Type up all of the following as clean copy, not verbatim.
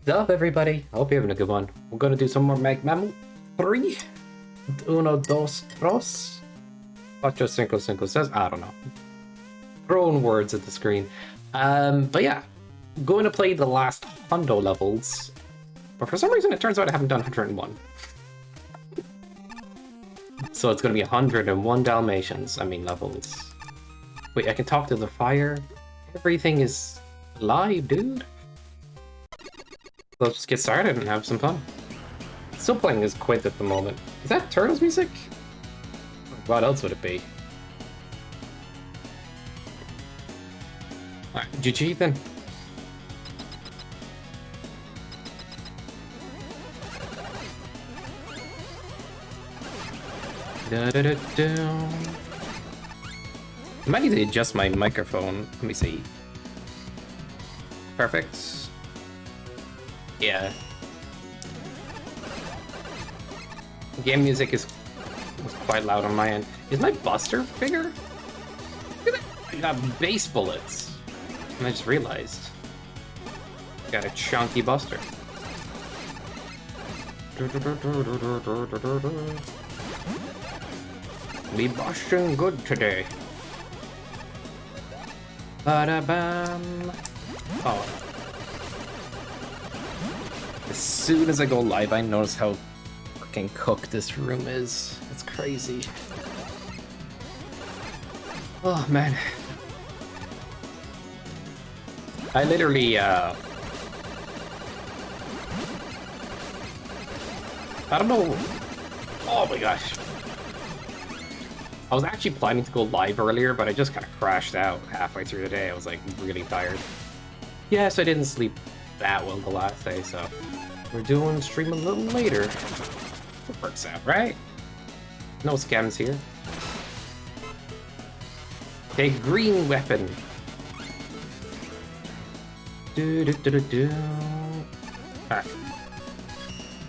What's up, everybody? I hope you're having a good one. We're gonna do some more MAGMML3. Uno, dos, tres. Ocho, cinco, cinco, seis. I don't know. Throwing words at the screen. But yeah, going to play the last hundo levels. But for some reason, it turns out I haven't done 101. So it's gonna be 101 Dalmatians. I mean, levels. Wait, I can talk to the fire? Everything is live, dude. Let's just get started and have some fun. Still playing as Quint at the moment. Is that Turtles music? What else would it be? Alright, GG then. Da-da-da-da. I might need to adjust my microphone. Let me see. Perfect. Yeah. Game music was quite loud on my end. Is my buster bigger? Look at that. I got base bullets. And I just realized. Got a chunky buster. We busting good today. Ba-da-bam. Oh. As soon as I go live, I notice how freaking cooked this room is. It's crazy. Oh, man. I literally, I don't know. Oh my gosh. I was actually planning to go live earlier, but I just kind of crashed out halfway through the day. I was like really tired. Yes, I didn't sleep that well the last day, so we're doing stream a little later. It works out, right? No scams here. Okay, green weapon. Do. Alright.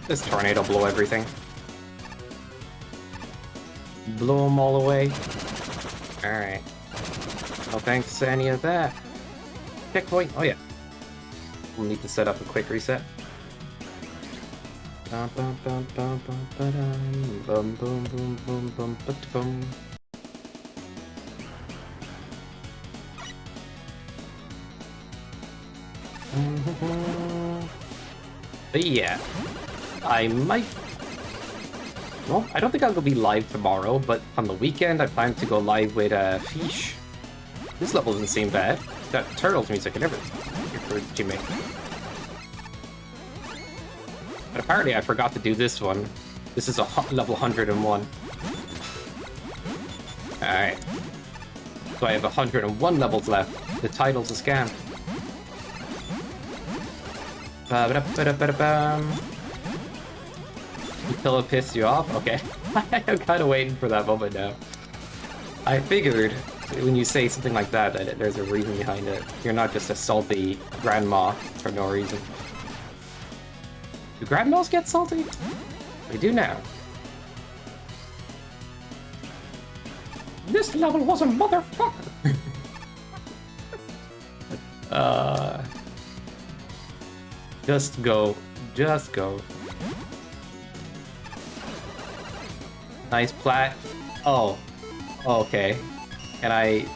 This tornado blow everything. Blow them all away. Alright. No thanks to any of that. Checkpoint. Oh yeah. We'll need to set up a quick reset. Bum bum bum bum bum ba-dum. Bum boom boom boom bum ba-da-bum. But yeah, I might. Well, I don't think I'll go be live tomorrow, but on the weekend I plan to go live with Fish. This level doesn't seem bad. Got Turtles music and everything. Here for Jimmy. But apparently I forgot to do this one. This is a level 101. Alright. So I have 101 levels left. The title's a scam. Ba-ba-da-ba-da-ba-da-bam. Until it pissed you off? Okay. I'm kind of waiting for that moment now. I figured when you say something like that, that there's a reason behind it. You're not just a salty grandma for no reason. Do grandmas get salty? They do now. This level was a motherfucker! Just go. Just go. Nice plat. Oh. Okay. Can I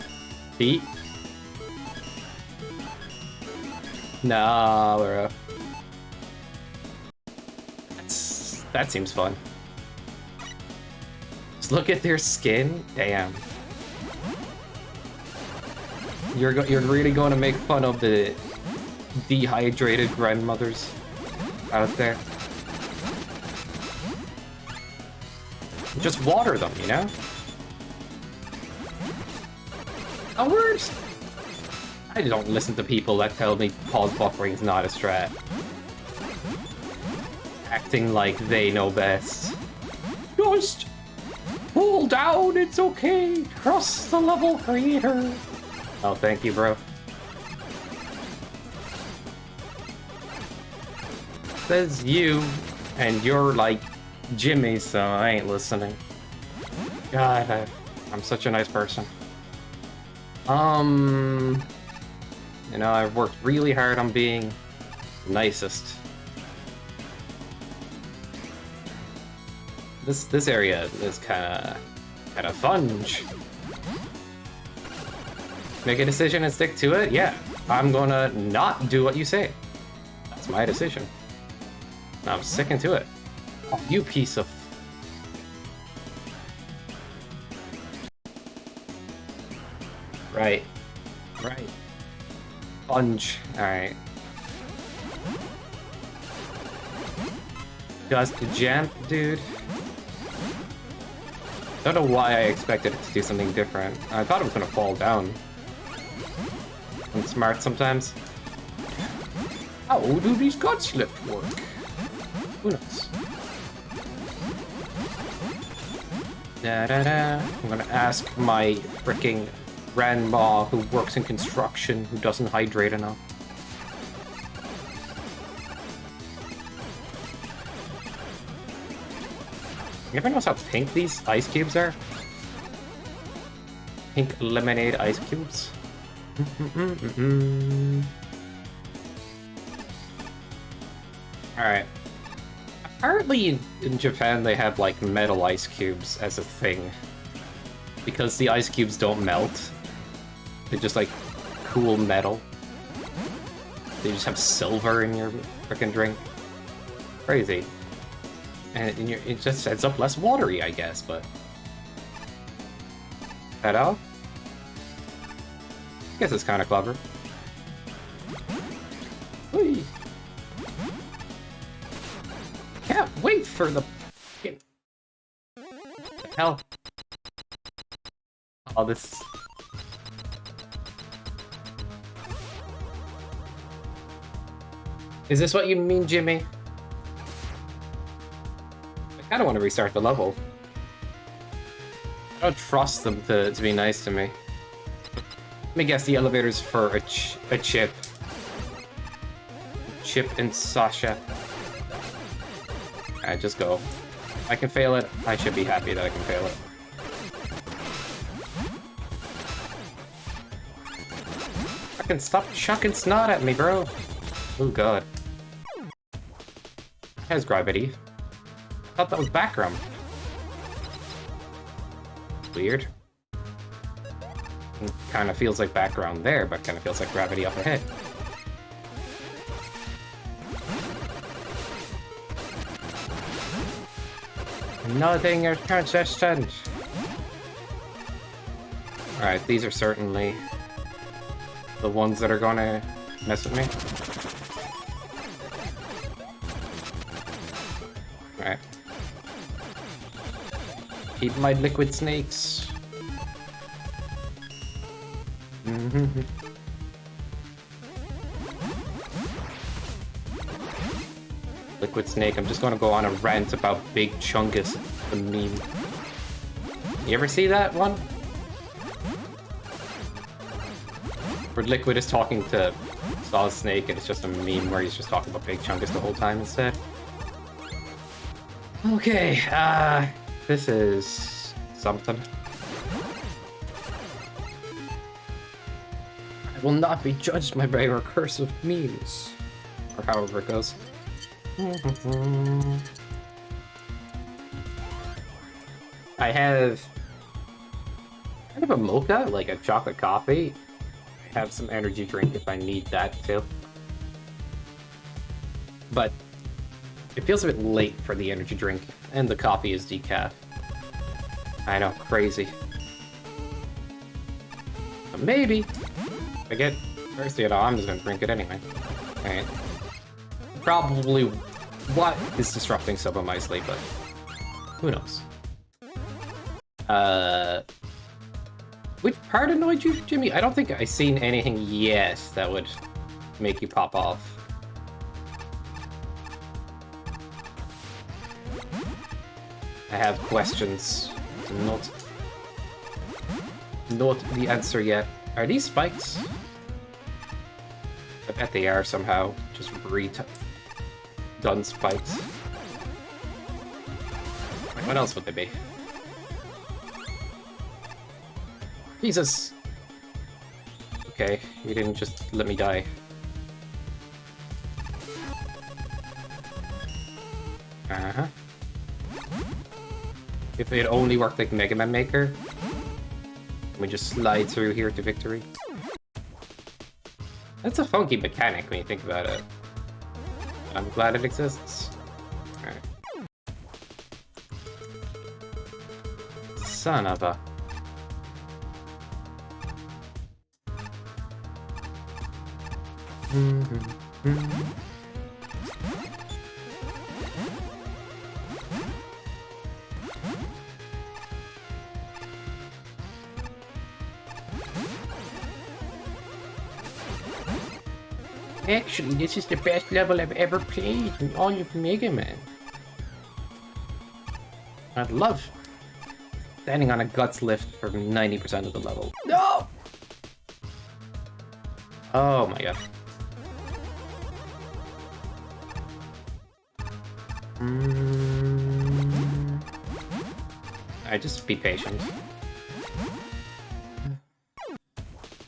beat? Nah, bro. That seems fun. Just look at their skin. Damn. You're really going to make fun of the dehydrated grandmothers out there. Just water them, you know? A word! I don't listen to people that tell me pause buffering is not a strat. Acting like they know best. Just pull down, it's okay. Trust the level creator. Oh, thank you, bro. Says you, and you're like Jimmy, so I ain't listening. God, I'm such a nice person. You know, I've worked really hard on being the nicest. This area is kind of fun. Make a decision and stick to it? Yeah. I'm gonna not do what you say. That's my decision. I'm sticking to it. Oh, you piece of... Right. Right. Sponge. Alright. Just jump, dude. Don't know why I expected it to do something different. I thought it was gonna fall down. I'm smart sometimes. How do these guts lift work? Who knows? Da-da-da. I'm gonna ask my freaking grandma who works in construction who doesn't hydrate enough. You ever notice how pink these ice cubes are? Pink lemonade ice cubes. Alright. Apparently in Japan they have like metal ice cubes as a thing. Because the ice cubes don't melt. They're just like cool metal. They just have silver in your frickin' drink. Crazy. And it just ends up less watery, I guess, but... That all? I guess it's kind of clever. Whee! Can't wait for the... What the hell? Oh, this... Is this what you mean, Jimmy? I kind of want to restart the level. I don't trust them to be nice to me. Let me guess, the elevator's for a Chip. Chip and Sasha. Alright, just go. I can fail it. I should be happy that I can fail it. Fucking stop chucking snot at me, bro. Oh god. Has gravity. I thought that was background. Weird. Kind of feels like background there, but kind of feels like gravity up ahead. Nothing is consistent. Alright, these are certainly the ones that are gonna mess with me. Alright. Keep my liquid snakes. Liquid snake, I'm just gonna go on a rant about Big Chungus, the meme. You ever see that one? Where Liquid is talking to Solid Snake and it's just a meme where he's just talking about Big Chungus the whole time instead. Okay, this is something. I will not be judged by my recursive memes. Or however it goes. I have kind of a mocha, like a chocolate coffee. I have some energy drink if I need that too. But it feels a bit late for the energy drink, and the coffee is decaf. I know, crazy. But maybe if I get thirsty at all, I'm just gonna drink it anyway. Alright. Probably what is disrupting some of my sleep, but who knows? Which part annoyed you, Jimmy? I don't think I've seen anything yet that would make you pop off. I have questions. Not the answer yet. Are these spikes? I bet they are somehow. Just done spikes. What else would they be? Jesus! Okay, you didn't just let me die. If it only worked like Mega Man Maker, we just slide through here to victory. That's a funky mechanic when you think about it. I'm glad it exists. Alright. Son of a... Actually, this is the best level I've ever played in all of Mega Man. I'd love standing on a guts lift for 90% of the level. No! Oh my god. Alright, just be patient.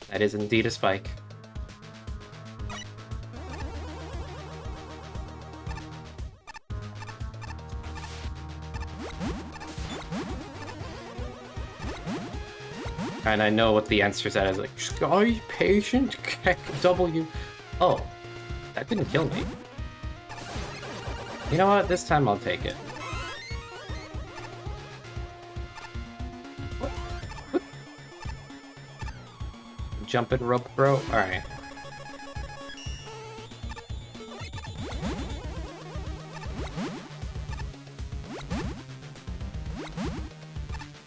That is indeed a spike. And I know what the answer to that is, like, Sky Patient Keck W. Oh, that didn't kill me. You know what? This time I'll take it. What? Jumping rope, bro? Alright.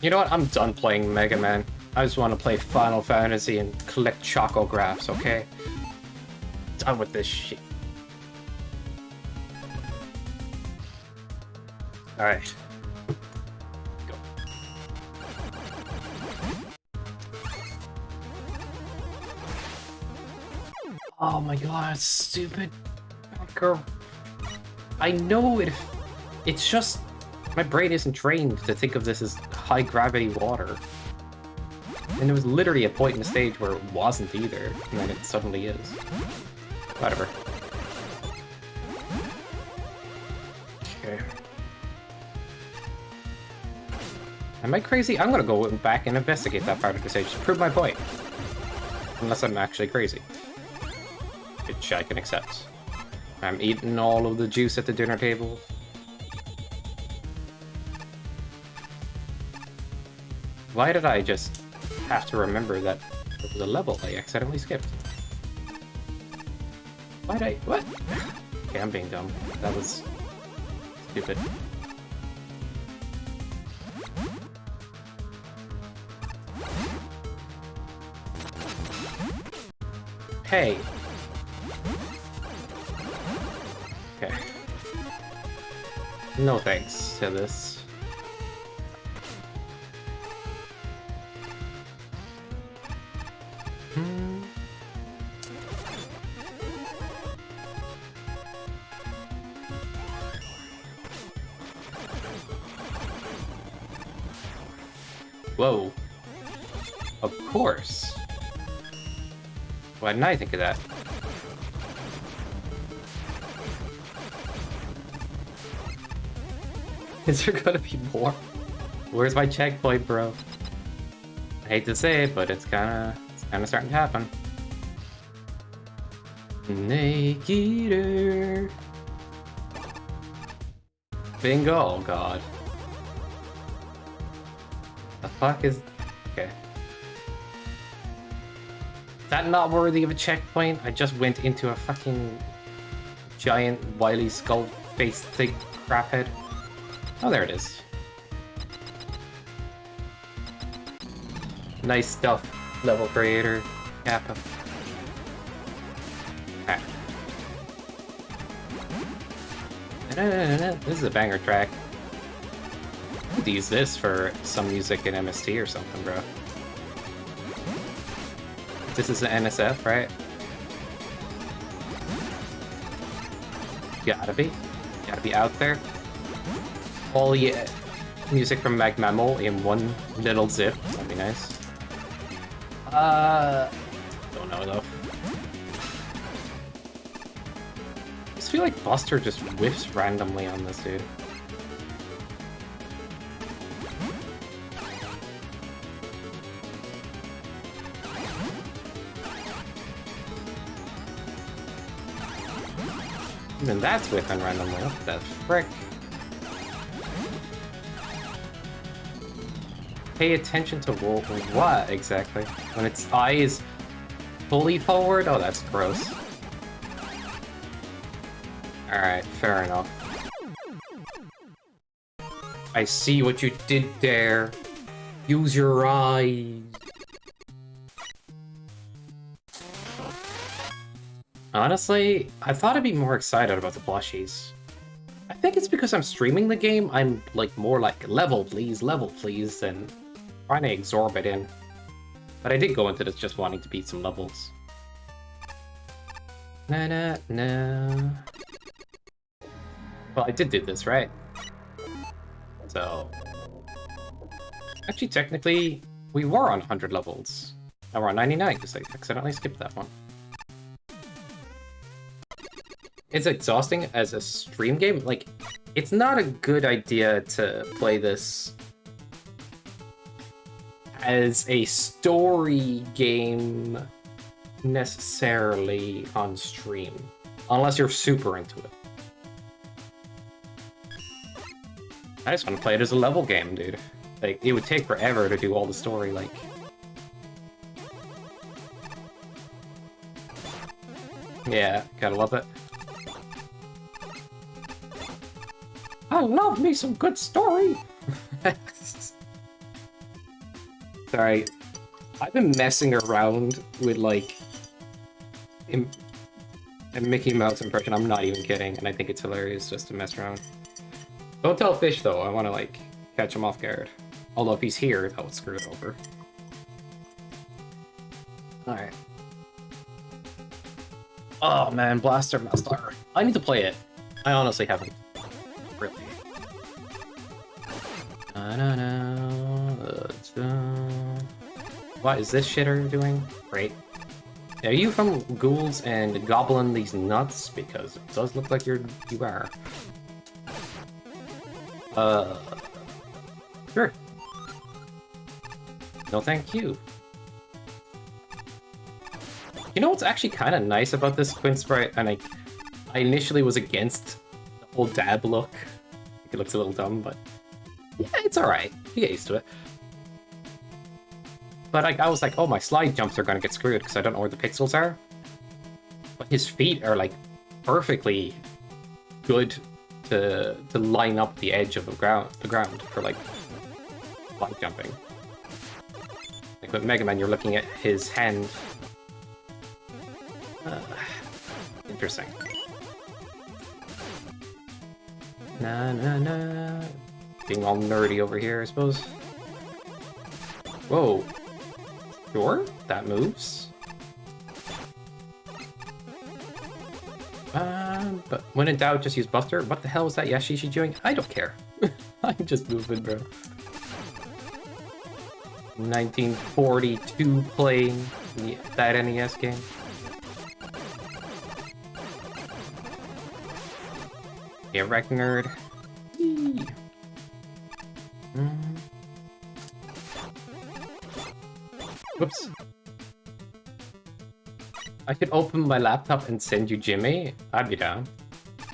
You know what? I'm done playing Mega Man. I just want to play Final Fantasy and collect chocographs, okay? Done with this shit. Alright. Go. Oh my god, stupid girl. I know it. It's just my brain isn't trained to think of this as high gravity water. And there was literally a point in the stage where it wasn't either, and then it suddenly is. Whatever. Okay. Am I crazy? I'm gonna go back and investigate that part of the stage to prove my point. Unless I'm actually crazy. Which I can accept. I'm eating all of the juice at the dinner table. Why did I just have to remember that there was a level I accidentally skipped? Why'd I... what? Okay, I'm being dumb. That was... stupid. Hey! Okay. No thanks to this. Whoa. Of course. Why didn't I think of that? Is there gonna be more? Where's my checkpoint, bro? I hate to say it, but it's kinda starting to happen. Snake Eater. Bingo, oh god. The fuck is... okay. Is that not worthy of a checkpoint? I just went into a fucking giant wily skull face thing craphead. Oh, there it is. Nice stuff, level creator, Kappa. Ah. This is a banger track. I could use this for some music in MST or something, bro. This is an NSF, right? Gotta be. Gotta be out there. All the music from MAGMML in one little zip. That'd be nice. Don't know though. I just feel like Buster just whiffs randomly on this dude. Even that's whipping randomly. What the frick? Pay attention to what exactly? When its eye is fully forward? Oh, that's gross. Alright, fair enough. I see what you did there. Use your eyes. Honestly, I thought I'd be more excited about the plushies. I think it's because I'm streaming the game, I'm like more like level please, than trying to absorb it in. But I did go into this just wanting to beat some levels. Na. Well, I did do this, right? So... Actually, technically, we were on 100 levels. Now we're on 99, because I accidentally skipped that one. It's exhausting as a stream game. Like, it's not a good idea to play this as a story game necessarily on stream, unless you're super into it. I just want to play it as a level game, dude. Like, it would take forever to do all the story, like... Yeah, gotta love it. I love me some good story! Sorry, I've been messing around with, like, a Mickey Mouse impression. I'm not even kidding, and I think it's hilarious just to mess around. Don't tell Fish, though. I want to, like, catch him off guard. Although if he's here, that would screw it over. Alright. Oh, man, Blaster Master. I need to play it. I honestly haven't. Really. What is this shitter doing? Great. Are you from Ghouls and Goblin these nuts? Because it does look like you are. Sure. No thank you. You know what's actually kind of nice about this Quint sprite? And I initially was against the whole dab look. It looks a little dumb, but yeah, it's alright. You get used to it. But I was like, oh, my slide jumps are gonna get screwed because I don't know where the pixels are. But his feet are like perfectly good to line up the edge of the ground for like slide jumping. Like with Mega Man, you're looking at his hand. Interesting. Na. Being all nerdy over here, I suppose. Whoa. Sure, that moves. But when in doubt, just use Buster. What the hell is that Yashishi doing? I don't care. I'm just moving, bro. 1942 playing that NES game. Yeah, wreck nerd. Whoops. I could open my laptop and send you Jimmy. I'd be down.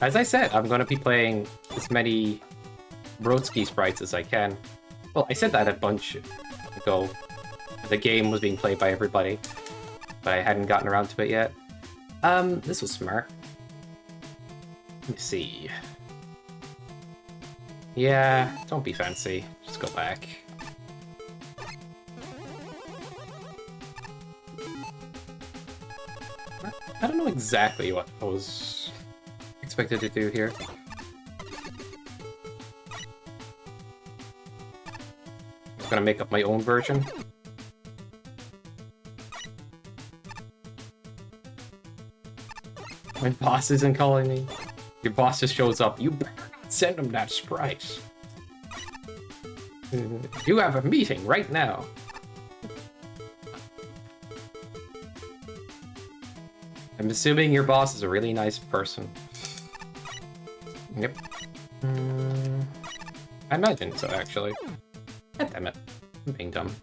As I said, I'm gonna be playing as many Brodsky sprites as I can. Well, I said that a bunch ago. The game was being played by everybody, but I hadn't gotten around to it yet. This was smart. Let me see. Yeah, don't be fancy. Just go back. I don't know exactly what I was expected to do here. I'm just gonna make up my own version. My boss isn't calling me. Your boss just shows up. You better not send him that sprite. You have a meeting right now. I'm assuming your boss is a really nice person. Yep. I imagine so, actually. God damn it. I'm being dumb.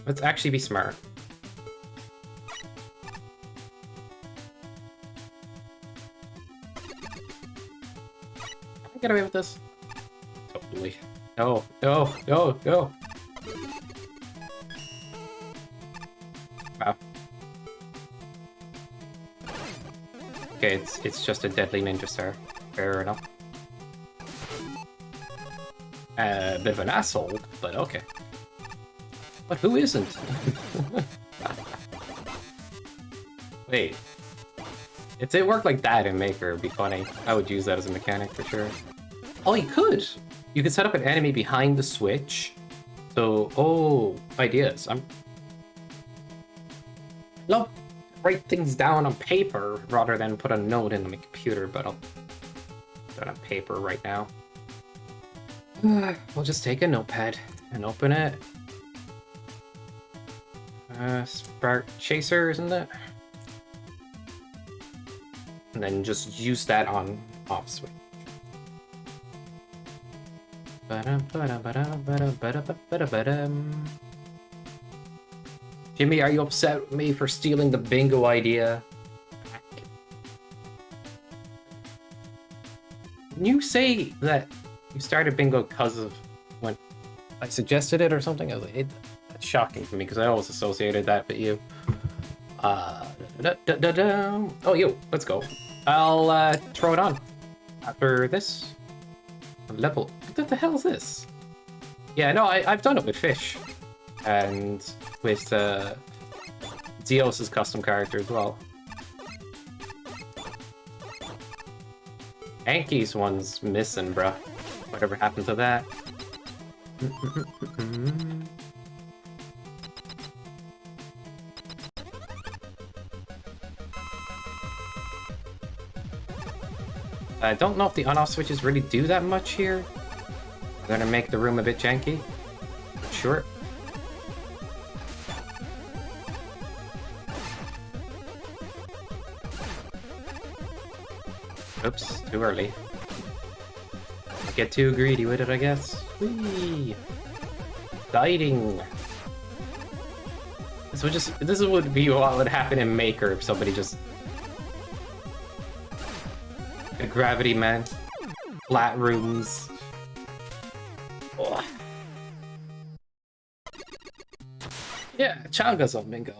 Let's actually be smart. Get away with this. Totally. No, no, no, no. Wow. Okay, it's just a deadly ninja star. Fair enough. A bit of an asshole, but okay. But who isn't? Wait. If it worked like that in Maker, it'd be funny. I would use that as a mechanic for sure. Oh, you could! You could set up an enemy behind the switch. So, oh, ideas. Love to write things down on paper rather than put a note in my computer, but I'll put it on paper right now. We'll just take a notepad and open it. Spark Chaser, isn't it? And then just use that on off switch. Jimmy, are you upset with me for stealing the bingo idea? Can you say that you started bingo because of when I suggested it or something? I was like, that's shocking for me because I always associated that with you. Oh, yo, let's go. I'll throw it on after this level. What the hell is this? Yeah, no, I've done it with Fish and with Zeos' custom character as well. Anki's one's missing, bruh. Whatever happened to that? I don't know if the on-off switches really do that much here. They're gonna make the room a bit janky. Sure. Oops, too early. Get too greedy with it, I guess. Whee! Dieting. This would be what would happen in Maker if somebody just a gravity man, flat rooms. Oh. Yeah, Changa's on bingo.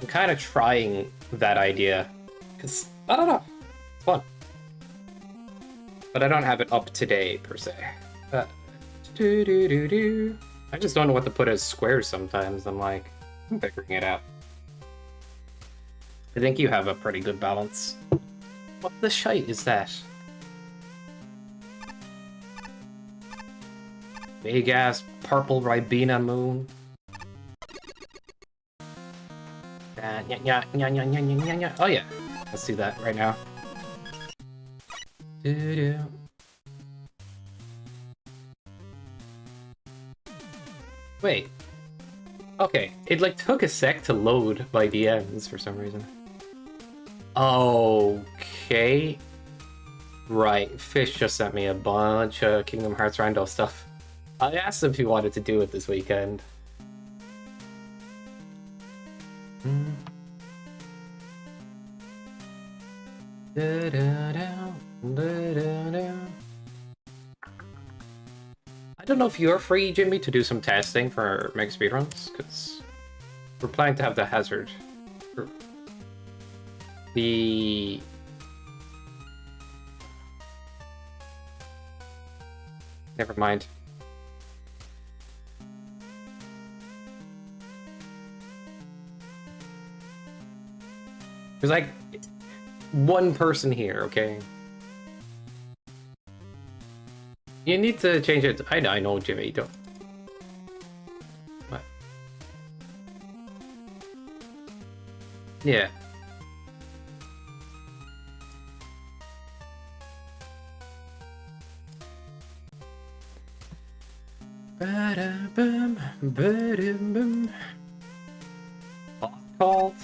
I'm kind of trying that idea because I don't know. Fun. But I don't have it up today, per se. I just don't know what to put as squares sometimes. I'm figuring it out. I think you have a pretty good balance. What the shite is that? Big ass purple Ribena moon. Oh yeah, let's do that right now. Wait. Okay, it took a sec to load my DMs for some reason. Okay. Right, Fish just sent me a bunch of Kingdom Hearts Rando stuff. I asked him if he wanted to do it this weekend. I don't know if you're free, Jimmy, to do some testing for Mega Speedruns, because we're planning to have the hazard. Never mind. There's one person here, okay? You need to change it. I know, Jimmy. Don't. What? Yeah. Ba-da-bum, ba-da-bum. Called.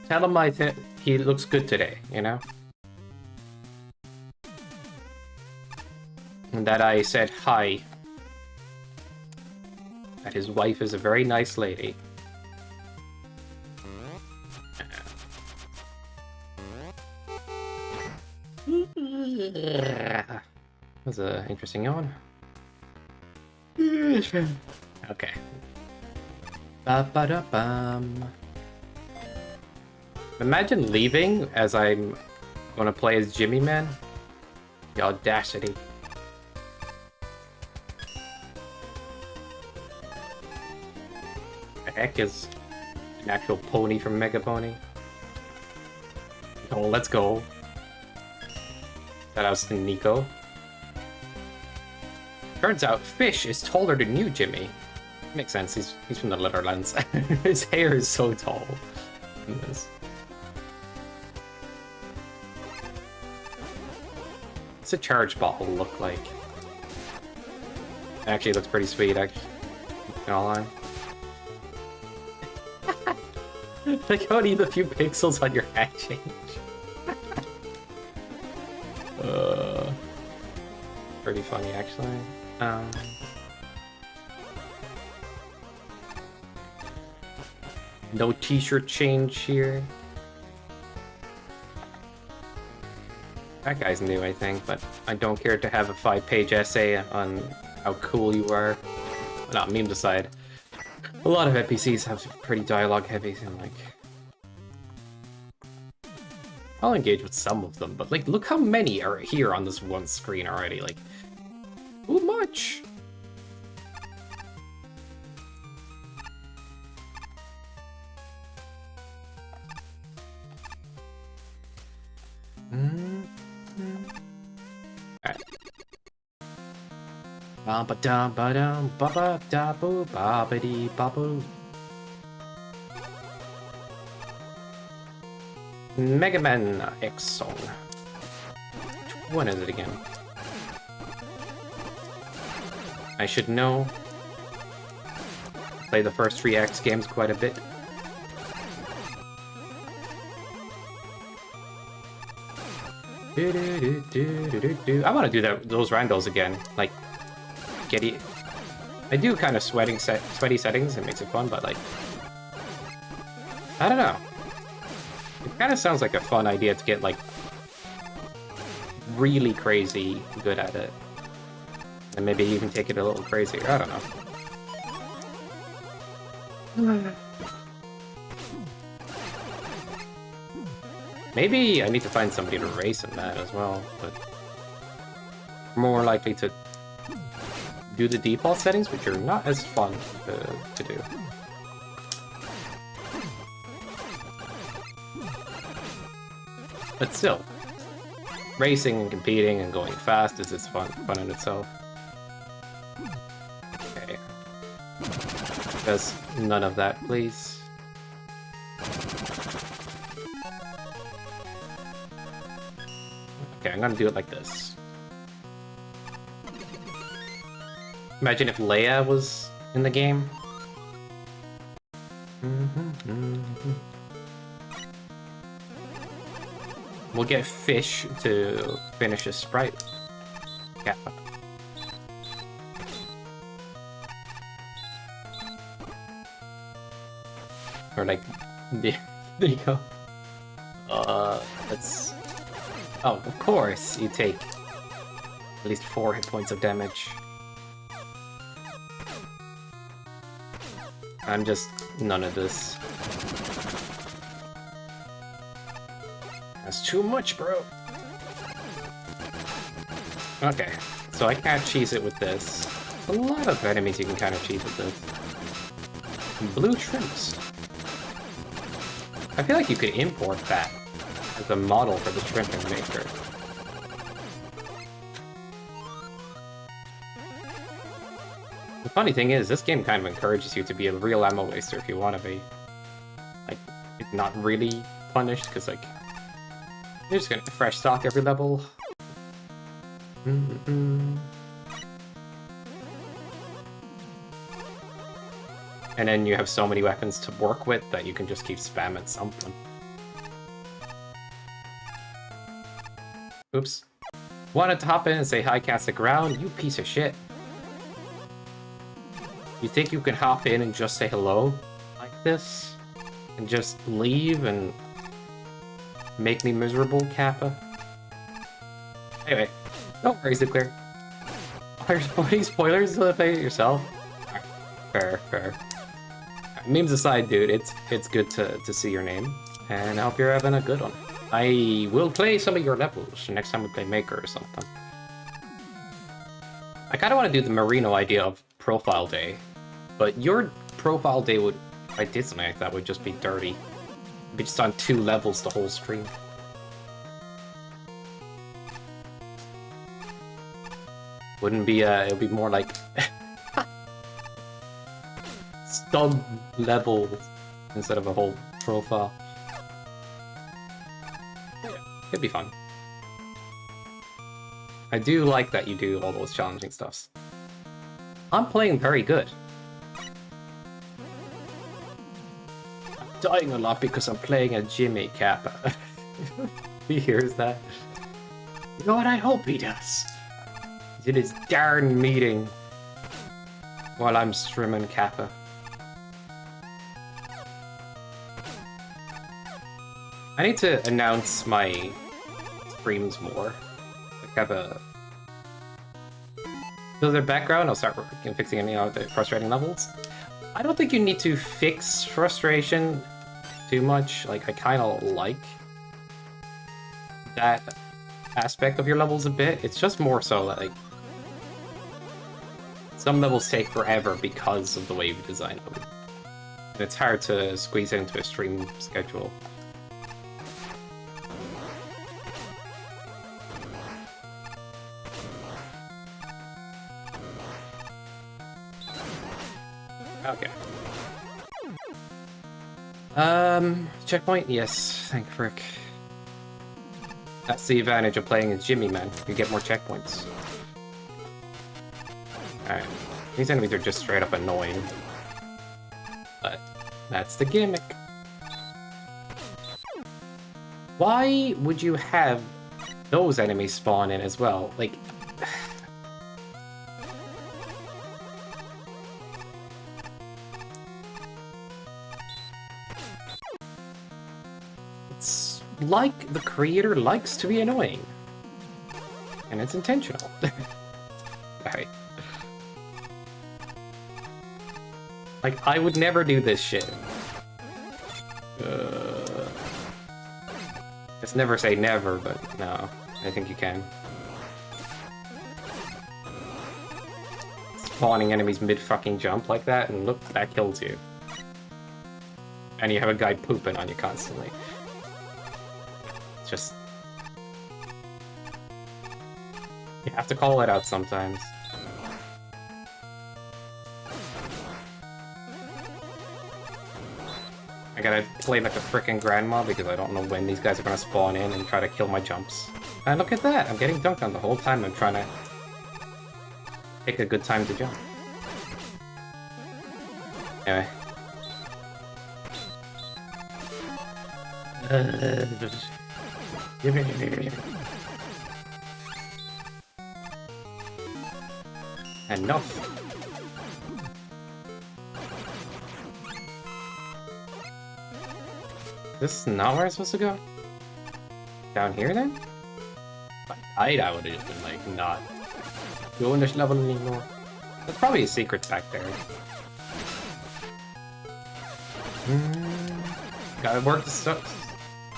Tell him he looks good today, you know? And that I said hi. That his wife is a very nice lady. That's an interesting yawn. Okay. Ba-ba-da-bum. Imagine leaving as I'm gonna play as Jimmy Man. The audacity. The heck is an actual pony from Mega Pony? Oh, let's go. That was Nico. Turns out Fish is taller than you, Jimmy. Makes sense, he's from the Netherlands. His hair is so tall in this. What's a charge bottle look like? Actually, it looks pretty sweet, actually. Not gonna lie. Like, how need a few pixels on your hat change? Pretty funny, actually. No t-shirt change here. That guy's new, I think, but I don't care to have a 5-page essay on how cool you are. Not meme aside. A lot of NPCs have pretty dialogue heavy, and like... I'll engage with some of them, but like, look how many are here on this one screen already, like... Too much! Alright. Ba-ba-dum, ba-ba-da-boo, ba-ba-dee-ba-boo. Mega Man X song. Which one is it again? I should know. Play the first 3 X games quite a bit. I want to do those randos again. Like, Getty. I do kind of sweaty settings. It makes it fun, but like, I don't know. It kind of sounds like a fun idea to get like really crazy good at it, and maybe even take it a little crazier. I don't know. Maybe I need to find somebody to race in that as well, but more likely to do the default settings, which are not as fun to do. But still, racing and competing and going fast is just fun in itself. Okay. Just none of that, please. Okay, I'm gonna do it like this. Imagine if Leia was in the game. We'll get Fish to finish a sprite. Yeah. Or like, there you go. Let's... Oh, of course, you take at least 4 hit points of damage. I'm just none of this. That's too much, bro. Okay, so I can't cheese it with this. There's a lot of enemies you can kind of cheese with this. Blue shrimps. I feel like you could import that as a model for the shrimping maker. The funny thing is, this game kind of encourages you to be a real ammo waster if you want to be. Like, it's not really punished, because, like, you're just gonna get fresh stock every level. And then you have so many weapons to work with that you can just keep spamming something. Oops. Wanted to hop in and say hi, can't stick around? You piece of shit. You think you can hop in and just say hello like this? And just leave and make me miserable, Kappa? Anyway, no worries, Nuclear. Are you putting spoilers to play it yourself? Alright, fair, fair. Memes aside, dude, it's good to see your name, and I hope you're having a good one. I will play some of your levels next time we play Maker or something. I kind of want to do the Marino idea of profile day, but your profile day would, if I did something like that, would just be dirty. It'd be just on 2 levels the whole stream. Wouldn't be, it would be more like stub levels instead of a whole profile. Yeah, it'd be fun. I do like that you do all those challenging stuffs. I'm playing very good. I'm dying a lot because I'm playing a Jimmy Kappa. He hears that. You know what? I hope he does. He's in his darn meeting while I'm streaming Kappa. I need to announce my streams more. Have a filter background. I'll start working on fixing any of the frustrating levels. I don't think you need to fix frustration too much. Like, I kind of like that aspect of your levels a bit. It's just more so that, like, some levels take forever because of the way you design them. And it's hard to squeeze it into a stream schedule. Okay. Checkpoint? Yes, thank frick. That's the advantage of playing as Jimmy, man. You get more checkpoints. Alright. These enemies are just straight up annoying. But that's the gimmick. Why would you have those enemies spawn in as well? Like... like the creator likes to be annoying. And it's intentional. Alright. Like, I would never do this shit. Just never say never, but no. I think you can. Spawning enemies mid-fucking jump like that, and look, that kills you. And you have a guy pooping on you constantly. Just... you have to call it out sometimes. I gotta play like a frickin' grandma because I don't know when these guys are gonna spawn in and try to kill my jumps. And look at that! I'm getting dunked on the whole time I'm trying to pick a good time to jump. Anyway. Enough. This is not where I'm supposed to go? Down here then? If I would have just been like, not doing this level anymore. There's probably a secret back there. Gotta work the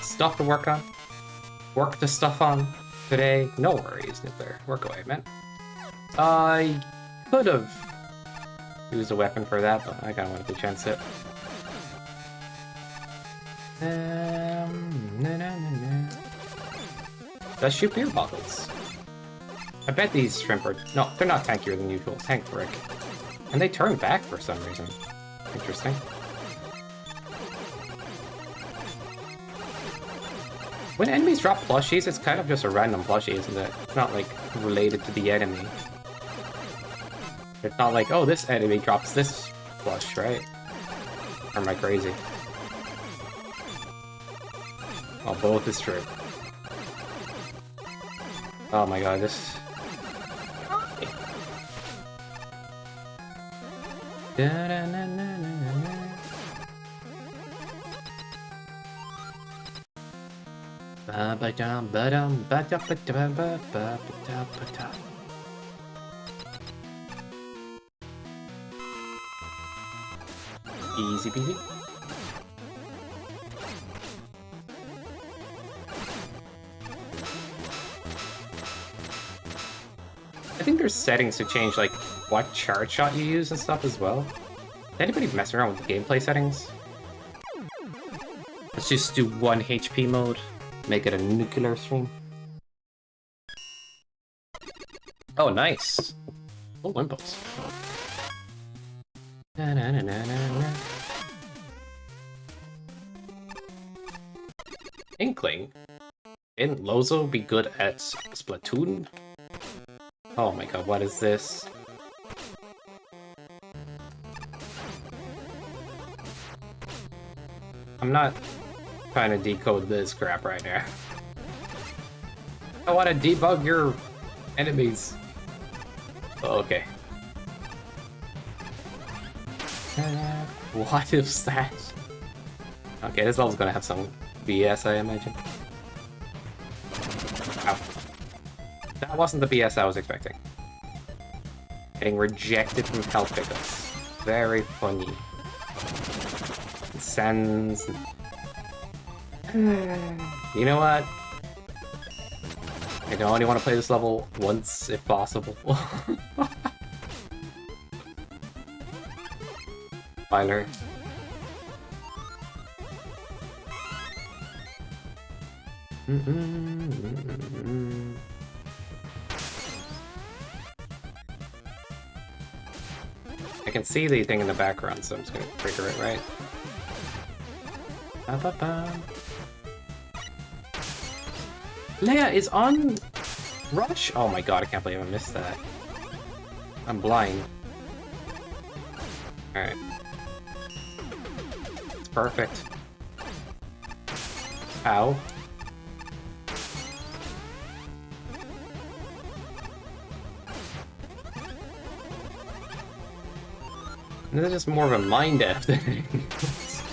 stuff to work on. Work the stuff on today. No worries, Nuclear. Work away, man. I could have used a weapon for that, but I kinda wanted to chance it. Let's shoot beer bottles. I bet these shrimp are... no, they're not tankier than usual. Tank frick. And they turn back for some reason. Interesting. When enemies drop plushies, it's kind of just a random plushie, isn't it? It's not, like, related to the enemy. It's not like, oh, this enemy drops this plush, right? Or am I crazy? Oh, both is true. Oh my god, this... Ba-ba-dum, ba-dum, ba-da-ba-da-ba-da-ba-da-ba-da. Easy peasy. I think there's settings to change like what charge shot you use and stuff as well. Anybody mess around with the gameplay settings? Let's just do 1 HP mode. Make it a nuclear stream. Oh, nice. Oh, Olympus. Na, na, na, na, na, na. Inkling. Didn't Lozo be good at Splatoon? Oh my god, what is this? I'm not trying to decode this crap right now. I want to debug your enemies. Oh, okay. What is that? Okay, this level's gonna have some BS, I imagine. Ow. That wasn't the BS I was expecting. Getting rejected from health pickups. Very funny. Sends. You know what? I only want to play this level once, if possible. Filer. I can see the thing in the background, so I'm just gonna trigger it, right? Ba-ba-ba. Leia is on Rush? Oh my god, I can't believe I missed that. I'm blind. Alright. It's perfect. Ow. This is just more of a mind F than anything else.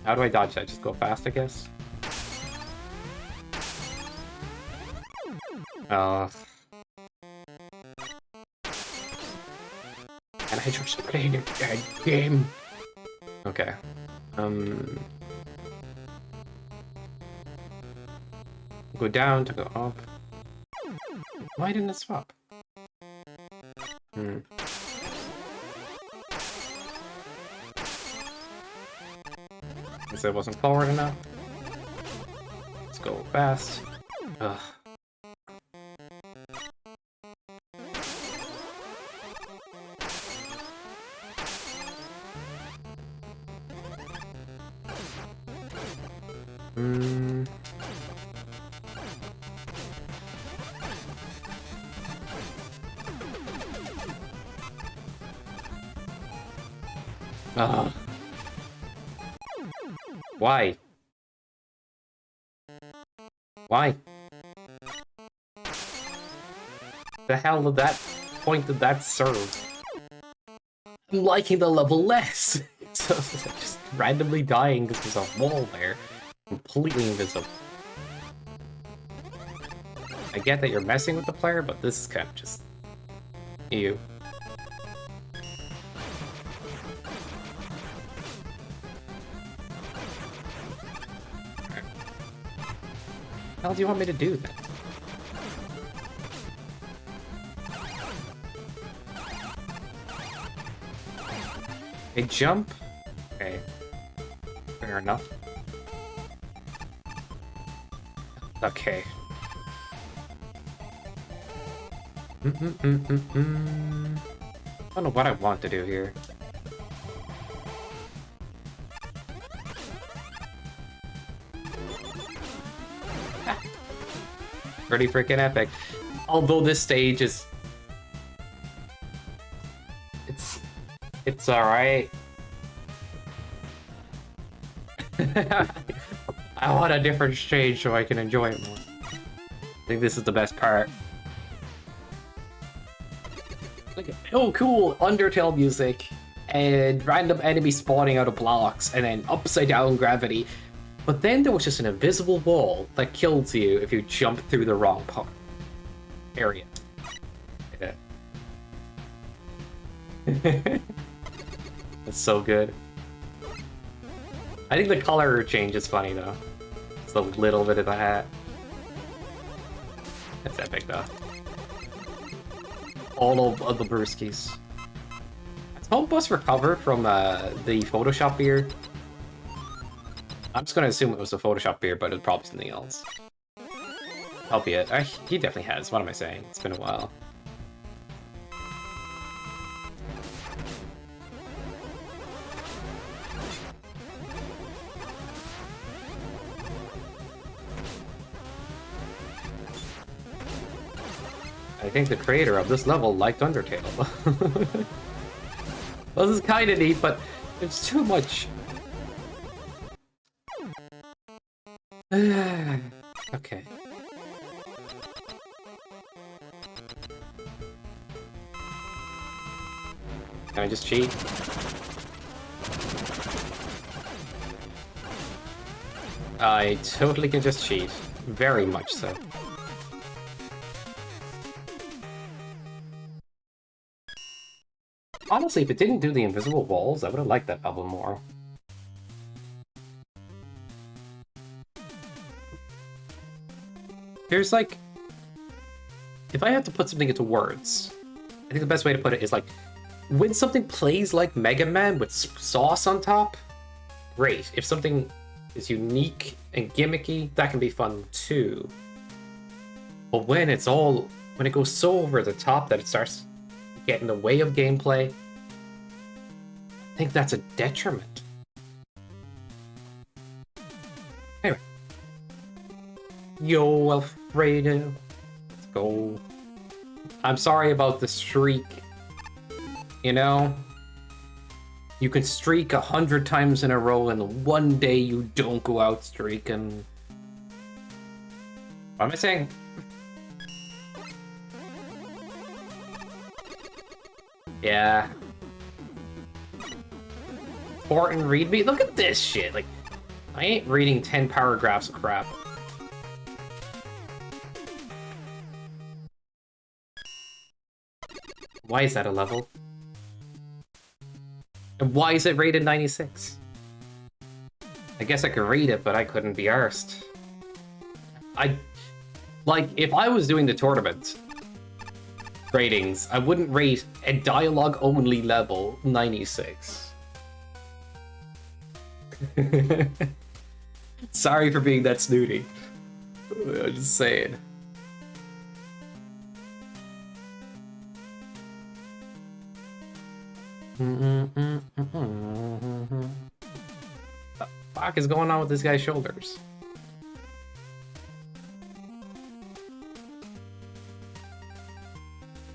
How do I dodge that? Just go fast, I guess? And I just played a dead game. Okay. Go down to go up. Why didn't it swap? Guess it wasn't forward enough. Let's go fast. Ugh. Why? Why? The hell did that point did that serve? I'm liking the level less. So just randomly dying because there's a wall there. Completely invisible. I get that you're messing with the player, but this is kind of just ew. What the hell do you want me to do then? A jump? Okay. Fair enough. Okay. I don't know what I want to do here. Pretty freaking epic. Although this stage is... It's alright. I want a different stage so I can enjoy it more. I think this is the best part. Like, oh cool, Undertale music, and random enemies spawning out of blocks, and then upside down gravity. But then there was just an invisible wall that kills you if you jump through the wrong area. Yeah. It's so good. I think the color change is funny though. It's a little bit of the hat. That's epic though. All of the brewskis. Has Home Bus recovered from the Photoshop beer? I'm just gonna assume it was a Photoshop beer, but it's probably something else. Albeit, he definitely has. What am I saying? It's been a while. I think the creator of this level liked Undertale. Well, this is kind of neat, but it's too much. Okay. Can I just cheat? I totally can just cheat. Very much so. Honestly, if it didn't do the invisible walls, I would have liked that album more. There's like... If I had to put something into words, I think the best way to put it is like, when something plays like Mega Man with sauce on top, great. If something is unique and gimmicky, that can be fun too. But when it goes so over the top that it starts to get in the way of gameplay, I think that's a detriment. Anyway. Yo, Alfredo. Let's go. I'm sorry about the streak. You know? You can streak 100 times in a row and one day you don't go out streaking. What am I saying? Yeah. Important readme? Look at this shit. Like, I ain't reading 10 paragraphs of crap. Why is that a level? And why is it rated 96? I guess I could read it, but I couldn't be arsed. Like, if I was doing the tournament ratings, I wouldn't rate a dialogue-only level 96. Sorry for being that snooty. I'm just saying. What the fuck is going on with this guy's shoulders?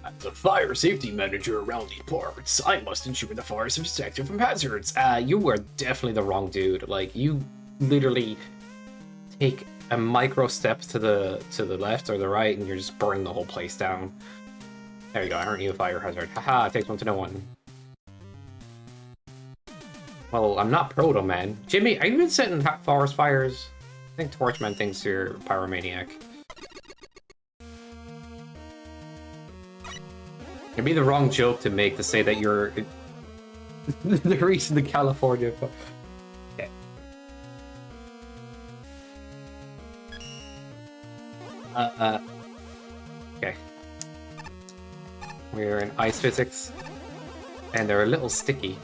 As a fire safety manager around these parts, I must ensure the forest is protected from hazards. You are definitely the wrong dude. Like, you literally take a micro step to the left or the right and you're just burning the whole place down. There you go, aren't you a fire hazard? Haha, it takes one to know one. Well, I'm not Proto Man. Jimmy, are you been setting forest fires? I think Torchman thinks you're a pyromaniac. It'd be the wrong joke to make to say that you're the reason the California. Okay. Okay. We're in ice physics, and they're a little sticky.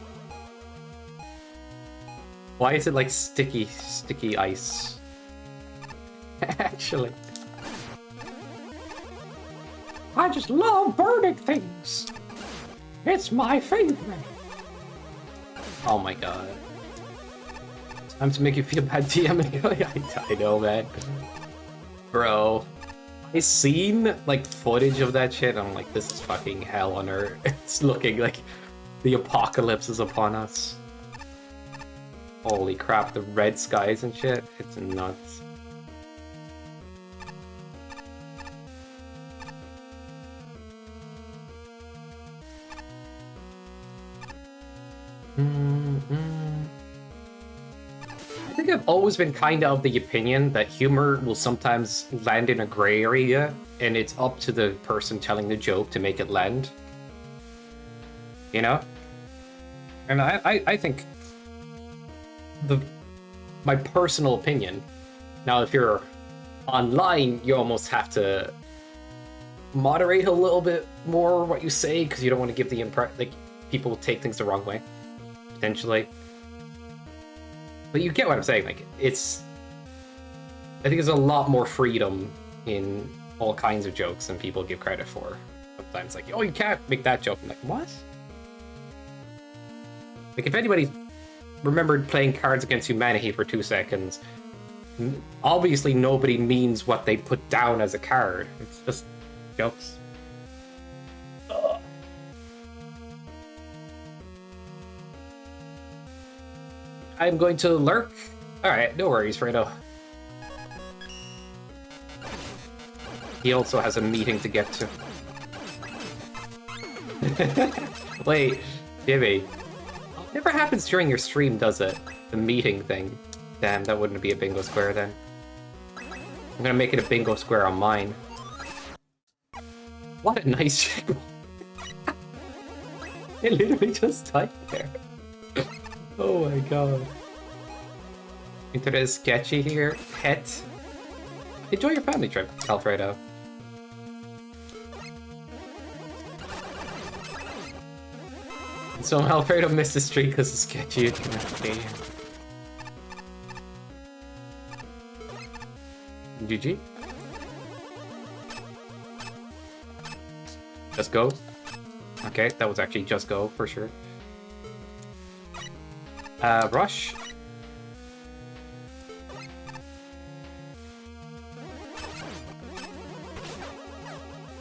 Why is it like sticky ice? Actually. I just love burning things. It's my favorite. Oh my god. Time to make you feel bad DMing. I know, man. Bro. I seen like footage of that shit. I'm like, this is fucking hell on earth. It's looking like the apocalypse is upon us. Holy crap, the red skies and shit. It's nuts. I think think I've always been kind of the opinion that humor will sometimes land in a gray area, and it's up to the person telling the joke to make it land. You know? And I think my personal opinion. Now, if you're online, you almost have to moderate a little bit more what you say because you don't want to give the impression like people will take things the wrong way, potentially. But you get what I'm saying. Like, I think there's a lot more freedom in all kinds of jokes than people give credit for. Sometimes, like, oh, you can't make that joke. I'm like, what? Like, if anybody remembered playing Cards Against Humanity for 2 seconds, obviously nobody means what they put down as a card. It's just jokes. Ugh. I'm going to lurk. Alright, no worries, Fredo. He also has a meeting to get to. Wait, Jimmy. Never happens during your stream, does it? The meeting thing. Damn, that wouldn't be a bingo square then. I'm gonna make it a bingo square on mine. What a nice check. It literally just typed there. Oh my god. Internet is sketchy here. Pet. Enjoy your family trip, Alfredo. So Alfredo missed the streak because it's sketchy. Okay. GG. Just go. Okay, that was actually just go for sure. Rush.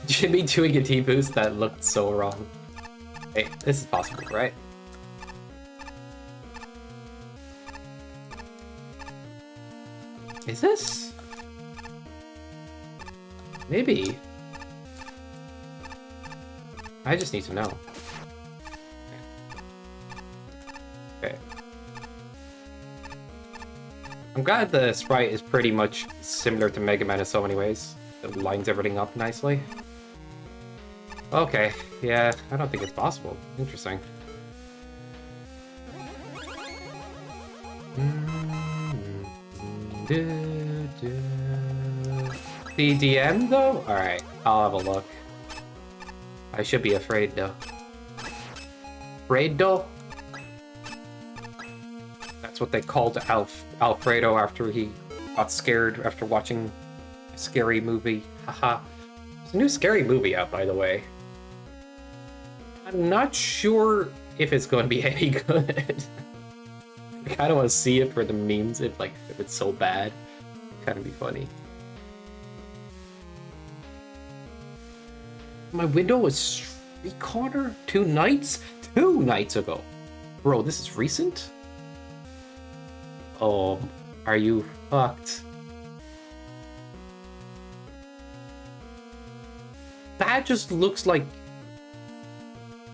Jimmy doing a T-boost that looked so wrong. Hey, this is possible, right? Is this? Maybe. I just need to know. Okay. I'm glad the sprite is pretty much similar to Mega Man in so many ways. It lines everything up nicely. Okay, yeah, I don't think it's possible. Interesting. The DM though? Alright, I'll have a look. I should be afraid though. Afraid though? That's what they called Alfredo after he got scared after watching a scary movie. Haha. There's a new scary movie out, by the way. I'm not sure if it's going to be any good. I kind of want to see it for the memes if it's so bad. Kind of be funny. My window was Street Corner 2 nights? 2 nights ago. Bro, this is recent? Oh, are you fucked? That just looks like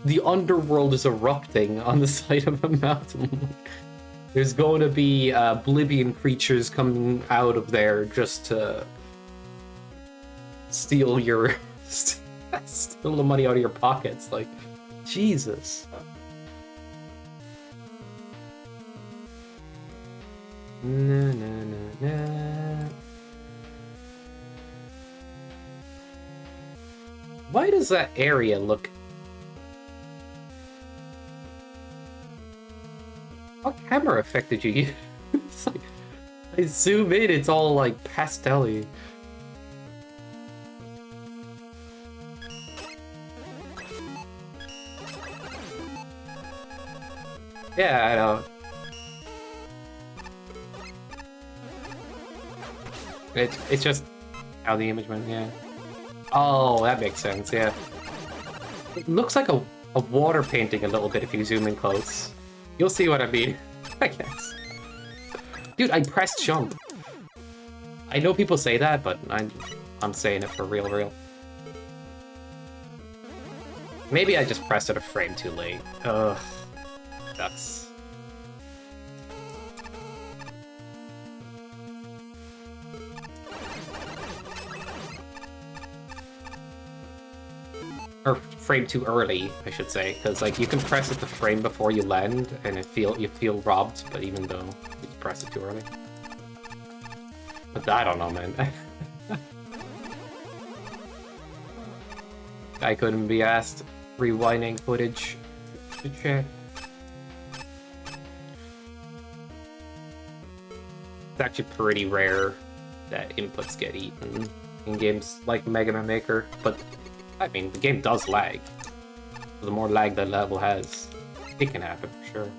the underworld is erupting on the side of a mountain. There's going to be Oblivion creatures coming out of there just to steal your steal the money out of your pockets. Like, Jesus. Na, na, na, na. Why does that area look... What camera effect did you use? It's like, I zoom in, it's all like pastel-y. Yeah, I know. It's just how the image went, yeah. Oh, that makes sense, yeah. It looks like a water painting a little bit if you zoom in close. You'll see what I mean, I guess. Dude, I pressed jump. I know people say that, but I'm saying it for real. Maybe I just pressed it a frame too late. Ugh. Sucks. Or frame too early, I should say, because like you can press it the frame before you land, and you feel robbed, but even though you press it too early. But I don't know, man. I couldn't be asked rewinding footage to check. It's actually pretty rare that inputs get eaten in games like Mega Man Maker, but I mean, the game does lag. So the more lag that level has, it can happen for sure.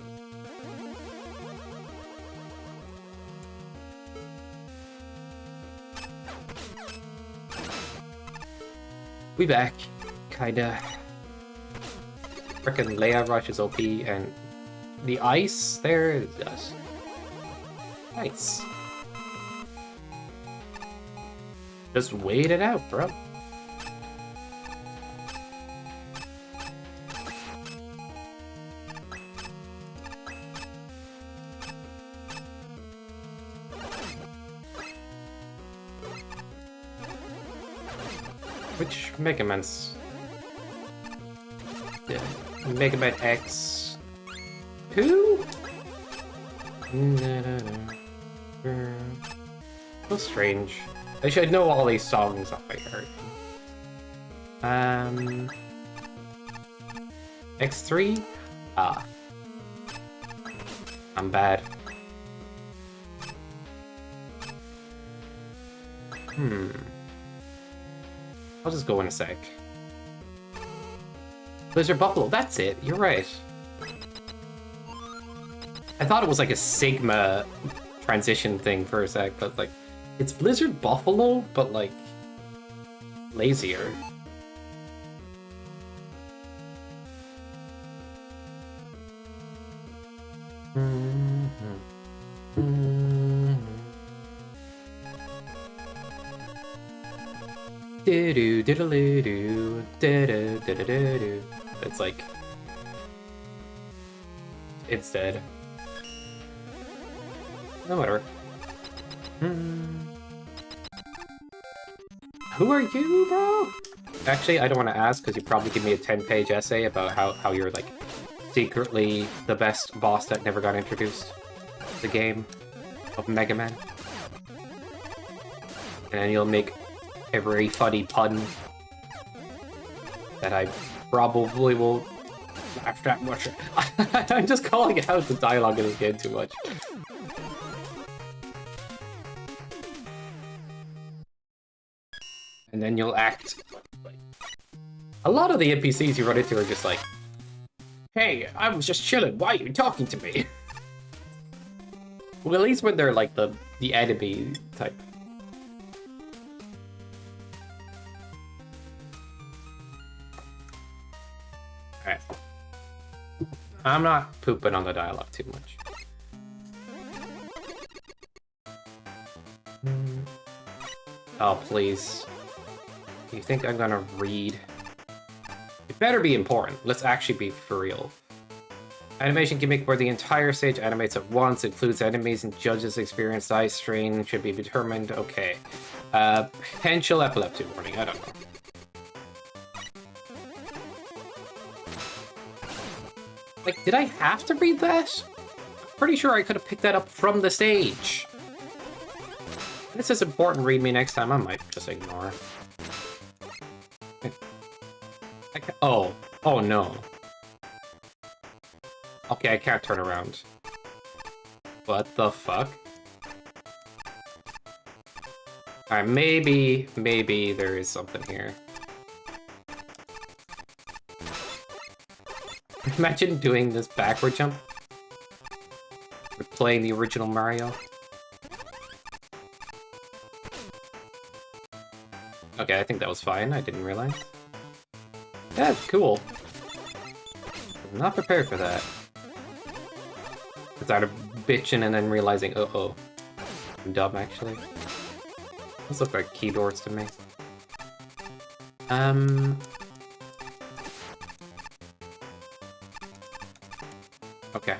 We back, kinda. Frickin' Leia Rush is OP, and the ice there is just nice. Just wait it out, bro. Which Mega Man's? Yeah, Mega Man X. Who? So strange. I should know all these songs off by heart. X3? Ah. I'm bad. I'll just go in a sec. Blizzard Buffalo, that's it, you're right. I thought it was like a Sigma transition thing for a sec, but like, it's Blizzard Buffalo, but like, lazier. It's like it's dead. No matter. Who are you, bro? Actually, I don't want to ask because you probably give me a 10-page essay about how you're like secretly the best boss that never got introduced to the game of Mega Man. And then you'll make a very funny pun that I probably will laugh that much. I'm just calling out the dialogue in this game too much. And then you'll act like... A lot of the NPCs you run into are just like, hey, I was just chilling, why are you talking to me? Well, at least when they're like the enemy type. Alright. I'm not pooping on the dialogue too much. Oh, please. You think I'm gonna read? It better be important. Let's actually be for real. Animation gimmick where the entire stage animates at once, includes enemies and judges' experience. Eye strain should be determined. Okay. Potential epilepsy warning. I don't know. Like, did I have to read that? I'm pretty sure I could have picked that up from the stage. This is important, read me next time. I might just ignore. Oh no. Okay, I can't turn around. What the fuck? Alright, maybe there is something here. Imagine doing this backward jump. We're playing the original Mario. Okay, I think that was fine. I didn't realize. Yeah, cool. I'm not prepared for that. I started bitching and then realizing, uh-oh. I'm dumb, actually. Those look like key doors to me. Okay.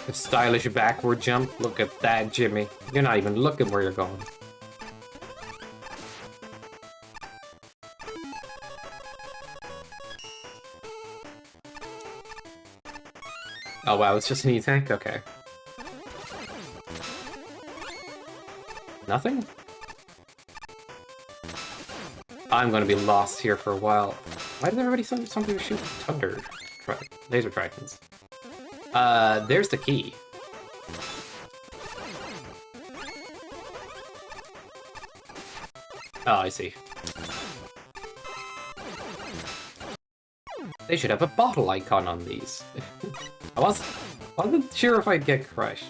A stylish backward jump. Look at that, Jimmy. You're not even looking where you're going. Oh wow, it's just an E-Tank? Okay. Nothing? I'm gonna be lost here for a while. Why did everybody something to shoot laser dragons? There's the key. Oh, I see. They should have a bottle icon on these. I wasn't sure if I'd get crushed.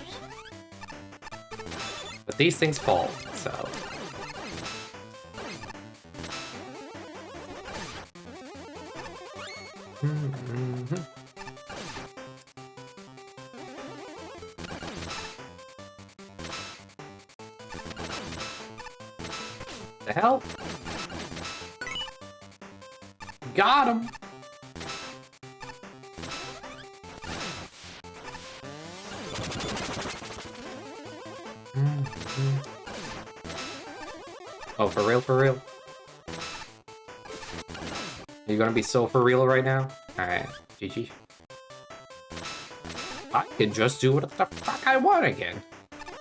But these things fall, so... The hell? Got him! Oh, for real, for real? Are you gonna be so for real right now? Alright, GG. I can just do what the fuck I want again.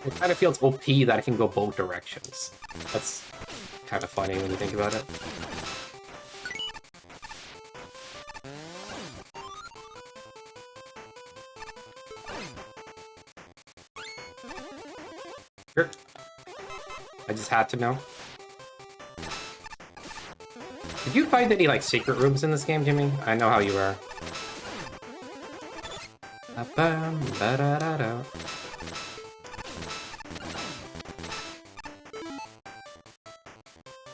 It kind of feels OP that I can go both directions. That's kind of funny when you think about it. Sure. I just had to know. Did you find any, like, secret rooms in this game, Jimmy? I know how you are.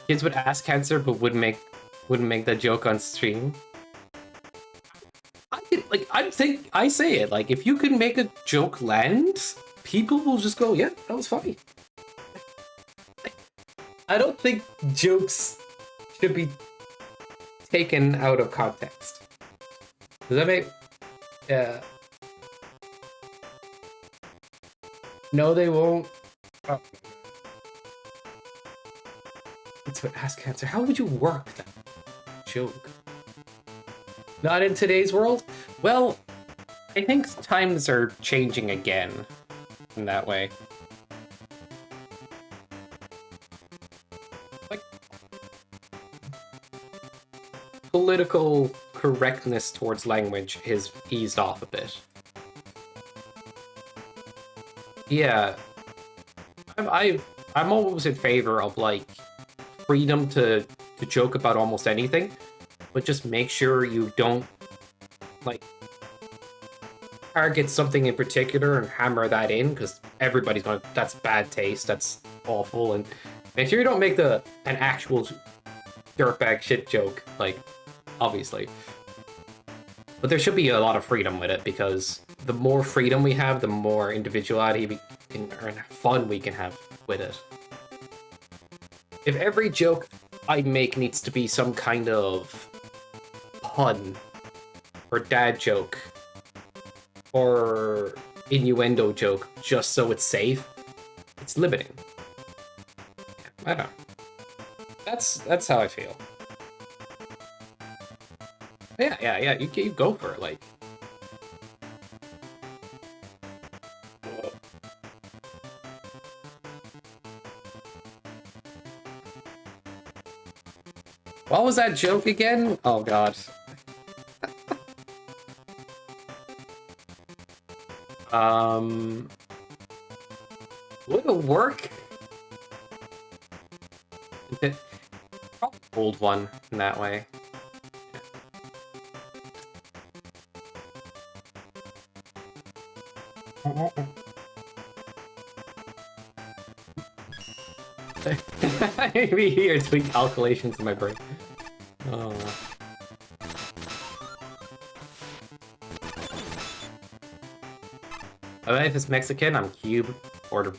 Kids would ask cancer, but wouldn't make that joke on stream. I say it, like, if you can make a joke land, people will just go, yeah, that was funny. I don't think jokes should be taken out of context. Does that make... Yeah. No, they won't. Oh. It's what ask cancer. How would you work that joke? Not in today's world? Well, I think times are changing again in that way. Like, political correctness towards language is eased off a bit. Yeah, I'm always in favor of, like, freedom to joke about almost anything, but just make sure you don't, like, target something in particular and hammer that in, because everybody's gonna, that's bad taste, that's awful, and make sure you don't make an actual dirtbag shit joke, like, obviously. But there should be a lot of freedom with it, because the more freedom we have, the more individuality we can earn, fun we can have with it. If every joke I make needs to be some kind of pun, or dad joke, or innuendo joke, just so it's safe, it's limiting. I don't know. That's how I feel. Yeah, you go for it, like... What was that joke again? Oh god. Would it work? Probably old one in that way. Maybe you're doing calculations in my brain. Oh. My life is Mexican, I'm Cuban, Puerto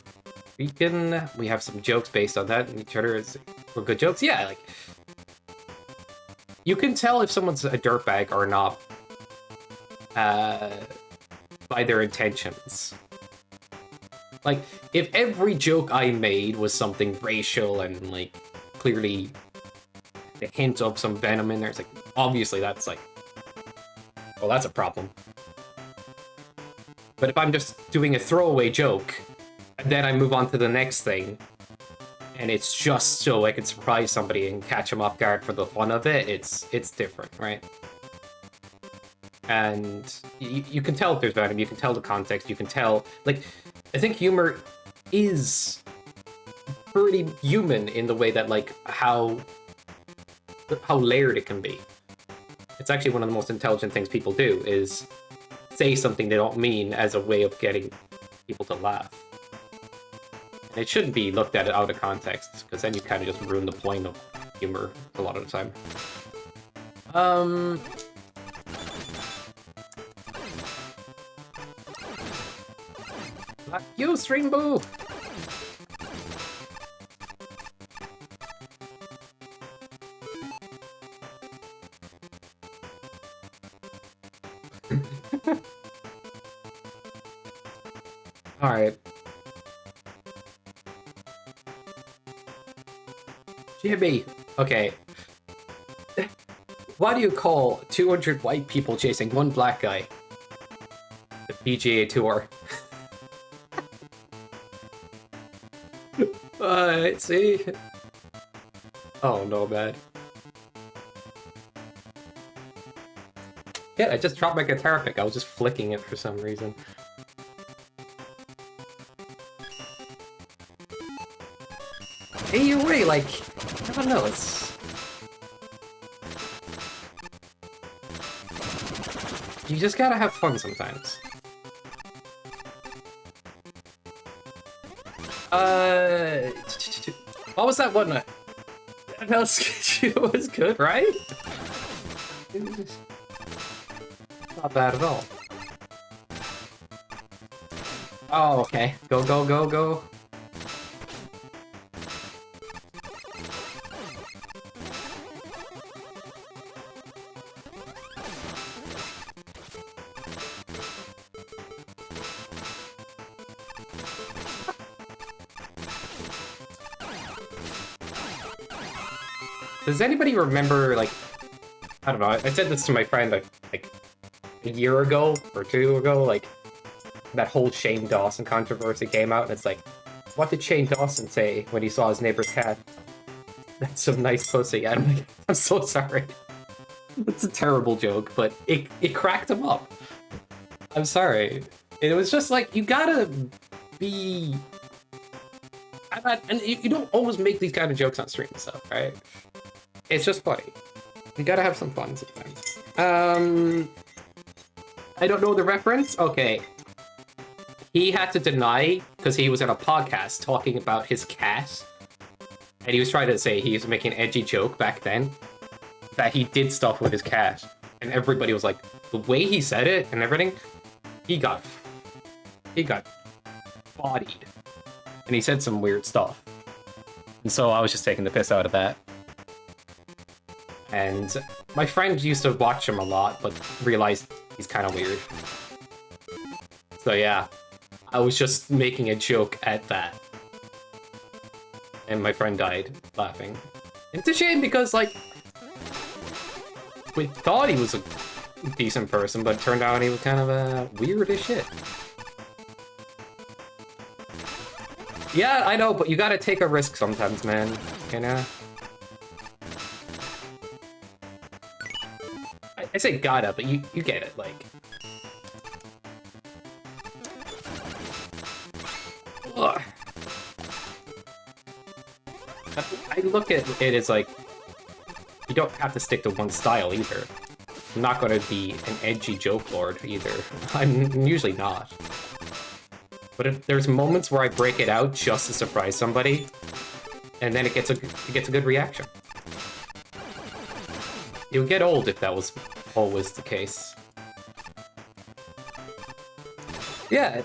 Rican. We have some jokes based on that, and each other were good jokes. Yeah, like, you can tell if someone's a dirtbag or not by their intentions. Like, if every joke I made was something racial and, like, clearly a hint of some venom in there, it's like, obviously that's like, well, that's a problem. But if I'm just doing a throwaway joke, and then I move on to the next thing, and it's just so I can surprise somebody and catch them off guard for the fun of it, it's different, right? And you can tell if there's venom, you can tell the context, you can tell, like, I think humor is pretty human in the way that, like, how layered it can be. It's actually one of the most intelligent things people do, is say something they don't mean as a way of getting people to laugh. And it shouldn't be looked at out of context, because then you kind of just ruin the point of humor a lot of the time. Fuck you, String Boo! Alright. Jimmy! Okay. Why do you call 200 white people chasing one black guy the PGA Tour? See? Oh no, man. Yeah, I just dropped my guitar pick. I was just flicking it for some reason. AUA, like, I don't know, it's... You just gotta have fun sometimes. What was that one? NFL schedule was good, right? Not bad at all. Oh, okay. Go, go, go, go. Does anybody remember, like, I don't know, I said this to my friend, like a year ago, or 2 ago, like, that whole Shane Dawson controversy came out, and it's like, what did Shane Dawson say when he saw his neighbor's cat? That's some nice pussy. I'm so sorry. It's a terrible joke, but it cracked him up. I'm sorry. It was just like, you gotta be... And you don't always make these kind of jokes on stream and stuff, right? It's just funny. You gotta have some fun sometimes. I don't know the reference? Okay. He had to deny, because he was on a podcast talking about his cat, and he was trying to say he was making an edgy joke back then, that he did stuff with his cat. And everybody was like, the way he said it and everything, he got bodied. And he said some weird stuff. And so I was just taking the piss out of that. And my friend used to watch him a lot, but realized he's kind of weird. So yeah, I was just making a joke at that. And my friend died laughing. It's a shame because, like, we thought he was a decent person, but it turned out he was kind of weird as shit. Yeah, I know, but you gotta take a risk sometimes, man. You know? I say gotta, but you get it, like... Ugh. I look at it as, like, you don't have to stick to one style, either. I'm not gonna be an edgy joke lord, either. I'm usually not. But if there's moments where I break it out just to surprise somebody, and then it gets a good reaction. It would get old if that was always the case. Yeah,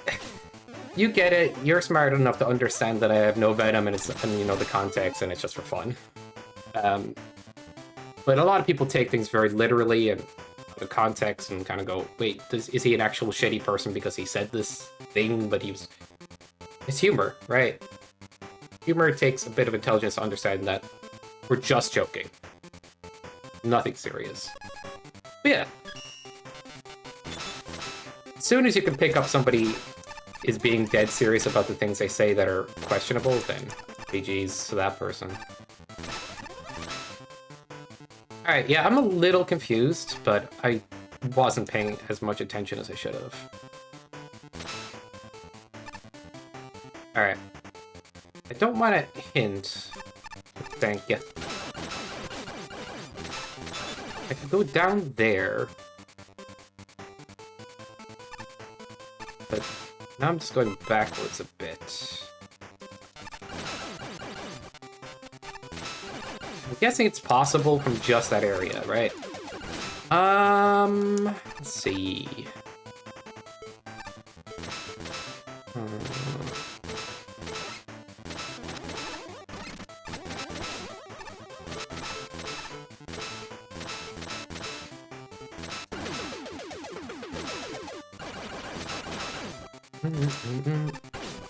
you get it. You're smart enough to understand that I have no venom and you know the context, and it's just for fun. But a lot of people take things very literally, and the context and kind of go, wait, is he an actual shitty person because he said this thing, but he was... It's humor, right? Humor takes a bit of intelligence to understand that we're just joking. Nothing serious. But yeah. As soon as you can pick up somebody is being dead serious about the things they say that are questionable, then GG's to that person. Alright, yeah, I'm a little confused, but I wasn't paying as much attention as I should have. Alright. I don't want to hint. Thank you. I could go down there. But now I'm just going backwards a bit. I'm guessing it's possible from just that area, right? Let's see.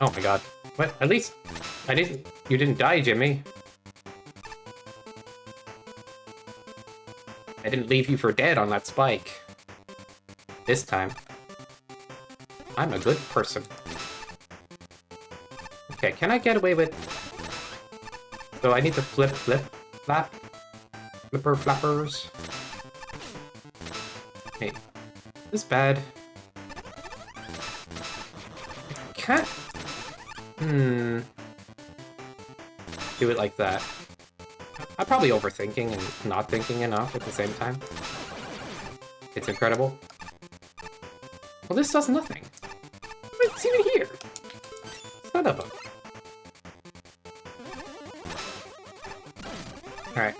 Oh my god. What? At least you didn't die, Jimmy. I didn't leave you for dead on that spike. This time. I'm a good person. Okay, can I get away with... So I need to flip, flap. Flipper flappers. Hey, this is bad. Can't... Do it like that. I'm probably overthinking and not thinking enough at the same time. It's incredible. Well, this does nothing. What's even here? Son of a... Alright.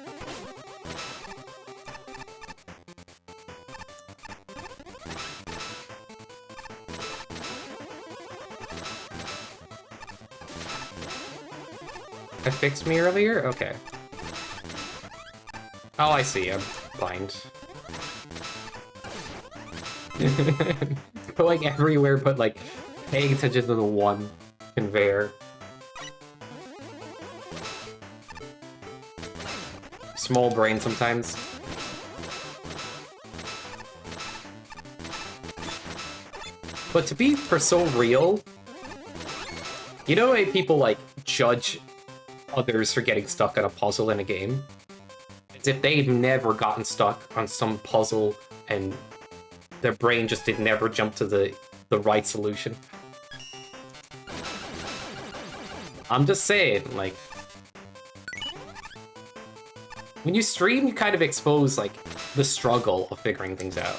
That fixed me earlier? Okay. Oh, I see. I'm blind. Going everywhere, but like paying attention to the one conveyor. Small brain sometimes. But to be for so real, you know how people like judge others for getting stuck on a puzzle in a game? It's if they've never gotten stuck on some puzzle and their brain just did never jump to the right solution. I'm just saying, like... When you stream, you kind of expose, like, the struggle of figuring things out.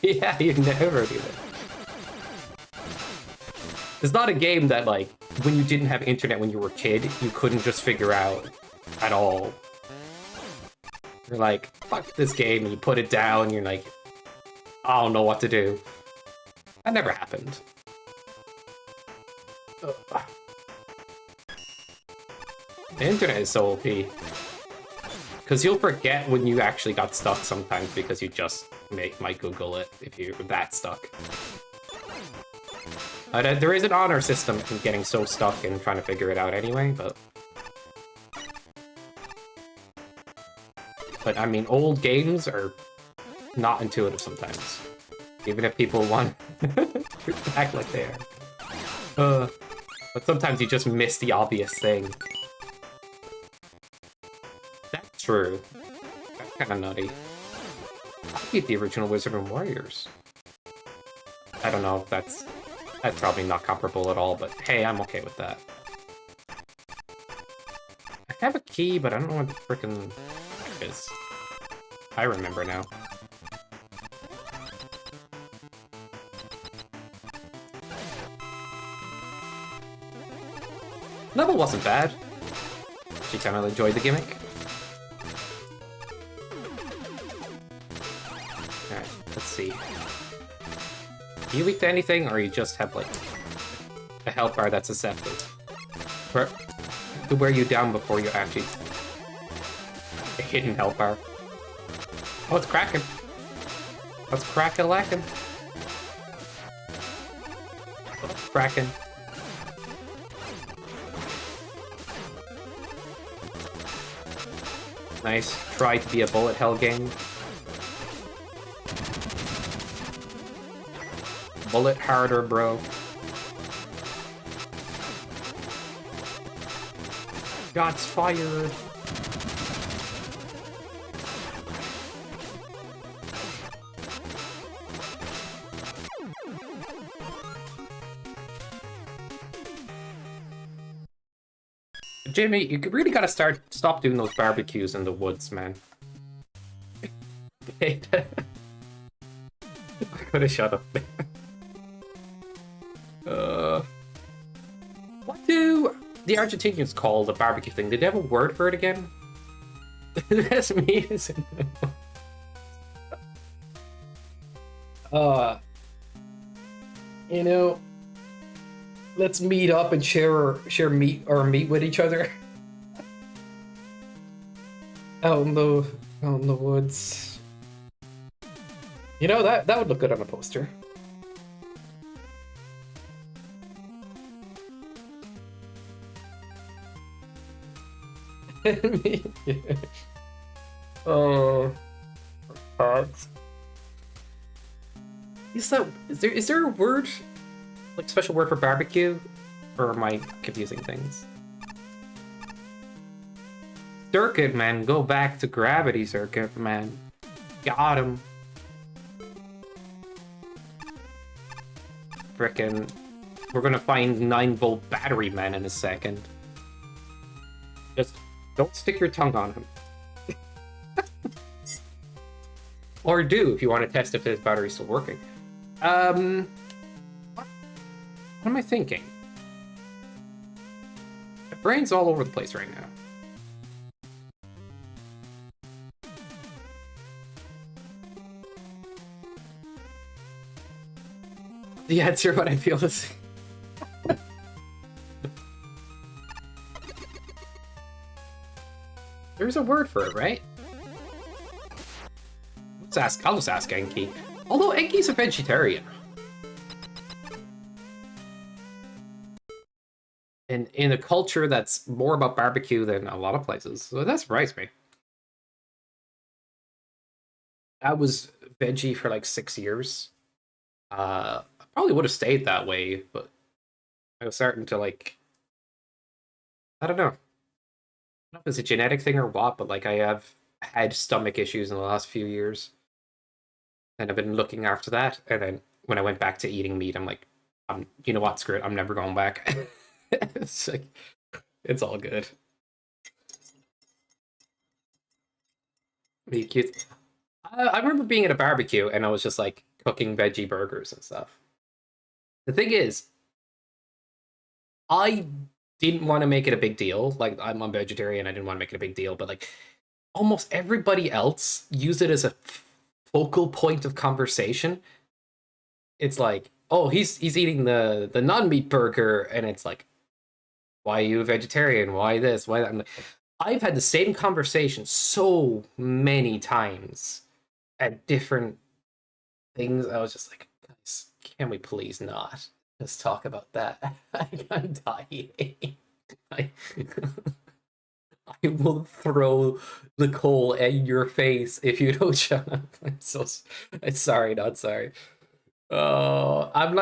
Yeah, you never do that. It's not a game that, like, when you didn't have internet when you were a kid, you couldn't just figure out at all. You're like, fuck this game, and you put it down, and you're like, I don't know what to do. That never happened. Ugh. The internet is so OP. Because you'll forget when you actually got stuck sometimes because you just might Google it if you're that stuck. There is an honor system in getting so stuck and trying to figure it out anyway, but... But, I mean, old games are not intuitive sometimes. Even if people want to act like they are. But sometimes you just miss the obvious thing. That's true. That's kind of nutty. I beat the original Wizard and Warriors. I don't know if that's probably not comparable at all, but hey, I'm okay with that. I have a key, but I don't know what the frickin' is. I remember now. Level wasn't bad. She kind of enjoyed the gimmick. Alright, let's see. Are you weak to anything, or you just have, like, a health bar that's accepted? To wear you down before you actually... A hidden health bar. Oh, it's cracking. Let's crack-a-lackin'. Cracking. Nice. Try to be a bullet hell game. Bullet harder, bro. Shots fired. Jimmy, you really gotta stop doing those barbecues in the woods, man. I could have shut up. What do the Argentinians call the barbecue thing? Did they have a word for it again? That's me. You know, let's meet up and share meat with each other. out in the woods. You know, that would look good on a poster. Oh, is there a word, like special word for barbecue, or am I confusing things? Circuit, man, go back to gravity circuit, man. Got him. Frickin', we're gonna find 9-volt battery man in a second. Just don't stick your tongue on him. Or do, if you want to test if his battery's still working. What am I thinking? My brain's all over the place right now. The answer, what I feel is... There's a word for it, right? I'll just ask Enki. Although Enki's a vegetarian. And in a culture that's more about barbecue than a lot of places. So that surprised me. I was veggie for like 6 years. I probably would have stayed that way, but I was starting to like... I don't know. I don't know if it's a genetic thing or what, but like I have had stomach issues in the last few years. And I've been looking after that, and then when I went back to eating meat, I'm like, you know what, screw it, I'm never going back. It's like, it's all good. Be cute. I remember being at a barbecue, and I was just like cooking veggie burgers and stuff. The thing is, I didn't want to make it a big deal. Like, I'm a vegetarian, I didn't want to make it a big deal, but like, almost everybody else used it as a focal point of conversation. It's like, oh, he's eating the non-meat burger, and it's like, why are you a vegetarian? Why this? Why that? I'm like, I've had the same conversation so many times at different things. I was just like, guys, can we please not just talk about that? I'm dying. I will throw the coal at your face if you don't shut up. I'm sorry, not sorry. I'm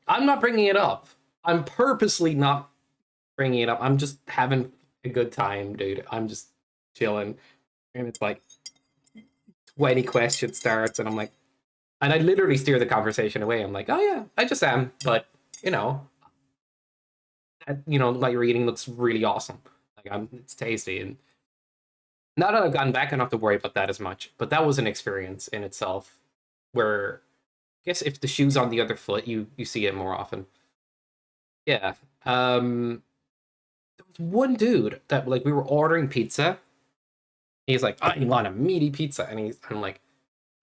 not bringing it up. I'm purposely not bringing it up. I'm just having a good time, dude. I'm just chilling. And it's like 20 questions starts, and I'm like, and I literally steer the conversation away. I'm like, oh yeah, I just am. But, what you're eating looks really awesome. It's tasty, and now that I've gotten back, I don't have to worry about that as much. But that was an experience in itself, where I guess if the shoe's on the other foot, you see it more often. Yeah. There was one dude that like we were ordering pizza. He's like, I want a meaty pizza, and I'm like,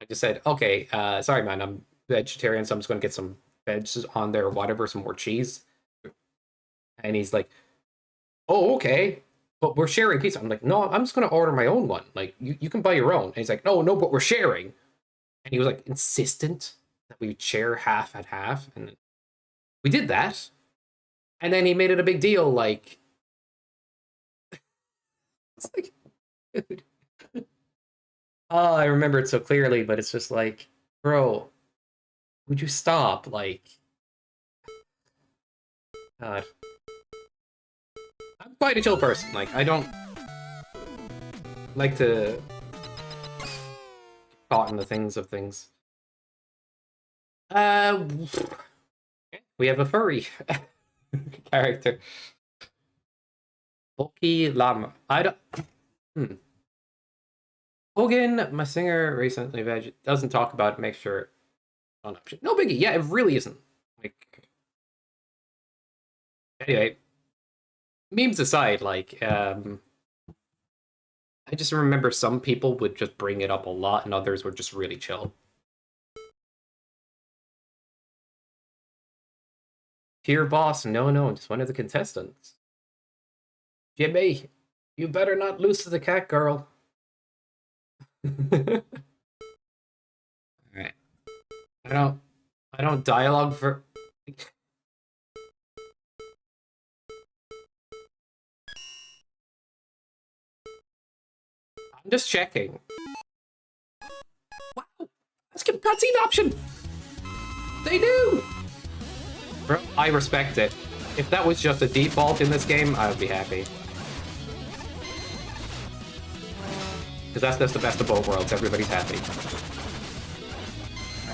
I just said, okay, sorry man, I'm vegetarian, so I'm just gonna get some veggies on there or whatever, some more cheese. And he's like, oh, okay. but we're sharing pizza. I'm like, no, I'm just gonna order my own one. Like, you can buy your own. And he's like, no, but we're sharing. And he was like insistent that we would share half and half, and we did that. And then he made it a big deal, like, it's like, dude. Oh, I remember it so clearly, but it's just like, bro, would you stop? Like, God. I'm quite a chill person. Like, I don't like to get caught in the things of things. We have a furry character. Bulky llama. I don't. Hogan, my singer, recently doesn't talk about it. Make sure on option. No biggie. Yeah, it really isn't. Like, anyway, memes aside, like, I just remember some people would just bring it up a lot, and others were just really chill. Tier boss? No, just one of the contestants. Jimmy, you better not lose to the cat girl. Alright. I don't dialogue for... I'm just checking. Wow! Let's give cutscene option! They do! Bro, I respect it. If that was just a default in this game, I would be happy. Because that's just the best of both worlds. Everybody's happy.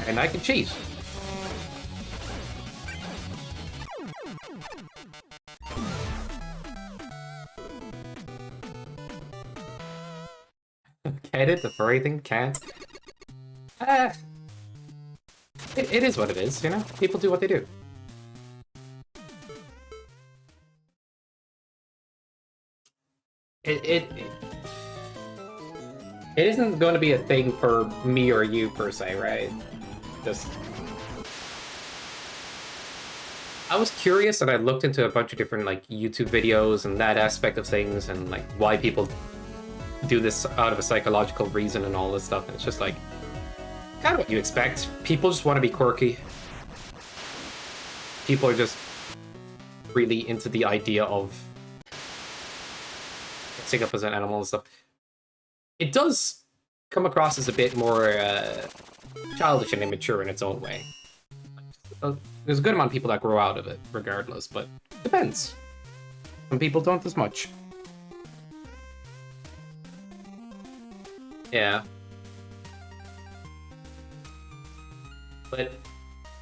And I can cheat. Get it? The furry thing can't? It is what it is, you know? People do what they do. It isn't going to be a thing for me or you, per se, right? Just... I was curious, and I looked into a bunch of different, like, YouTube videos and that aspect of things, and, like, why people do this out of a psychological reason and all this stuff, and it's just, like, kind of what you expect. People just want to be quirky. People are just really into the idea of dressing up as an animal and stuff. It does come across as a bit more childish and immature in its own way. There's a good amount of people that grow out of it, regardless, but it depends. Some people don't as much. Yeah. But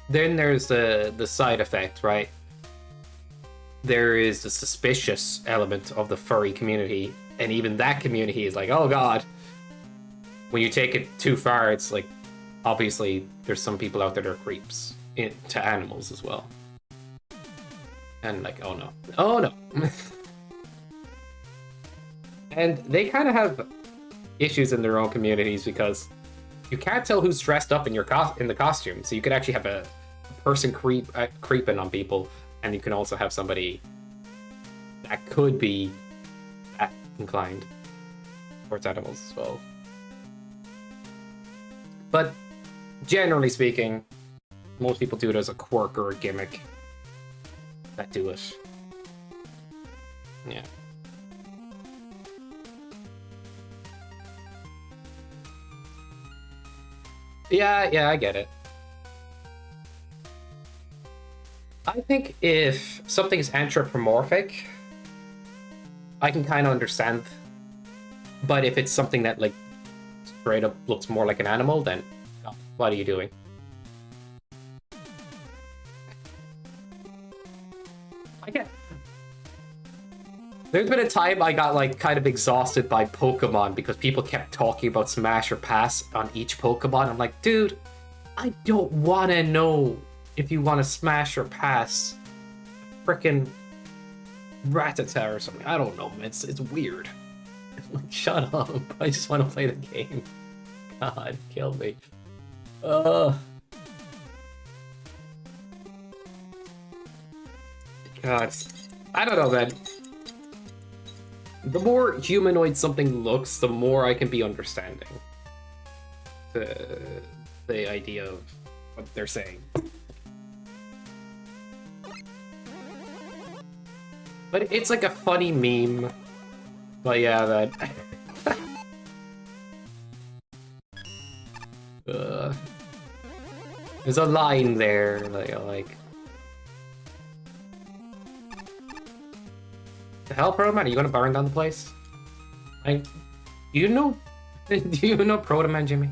then there's the side effect, right? There is the suspicious element of the furry community, and even that community is like, oh god. When you take it too far, it's like, obviously, there's some people out there that are creeps to animals as well. And like, oh no. Oh no. And they kind of have issues in their own communities because you can't tell who's dressed up in the costume. So you could actually have a person creeping on people, and you can also have somebody that could be that inclined towards animals as well. But generally speaking, most people do it as a quirk or a gimmick that do it. Yeah. Yeah, I get it. I think if something is anthropomorphic, I can kind of understand. But if it's something that, like, straight up looks more like an animal, then what are you doing? I get... There's been a time I got, like, kind of exhausted by Pokemon because people kept talking about Smash or Pass on each Pokemon. I'm like, dude, I don't want to know if you want to Smash or Pass frickin' Rattata or something. I don't know, man. It's weird. Like, shut up. I just want to play the game. God, kill me. God. I don't know, man. The more humanoid something looks, the more I can be understanding. The idea of what they're saying. But it's like a funny meme. But yeah, that... there's a line there that I like. The hell, Proto Man? Are you gonna burn down the place? Do you know Proto Man, Jimmy?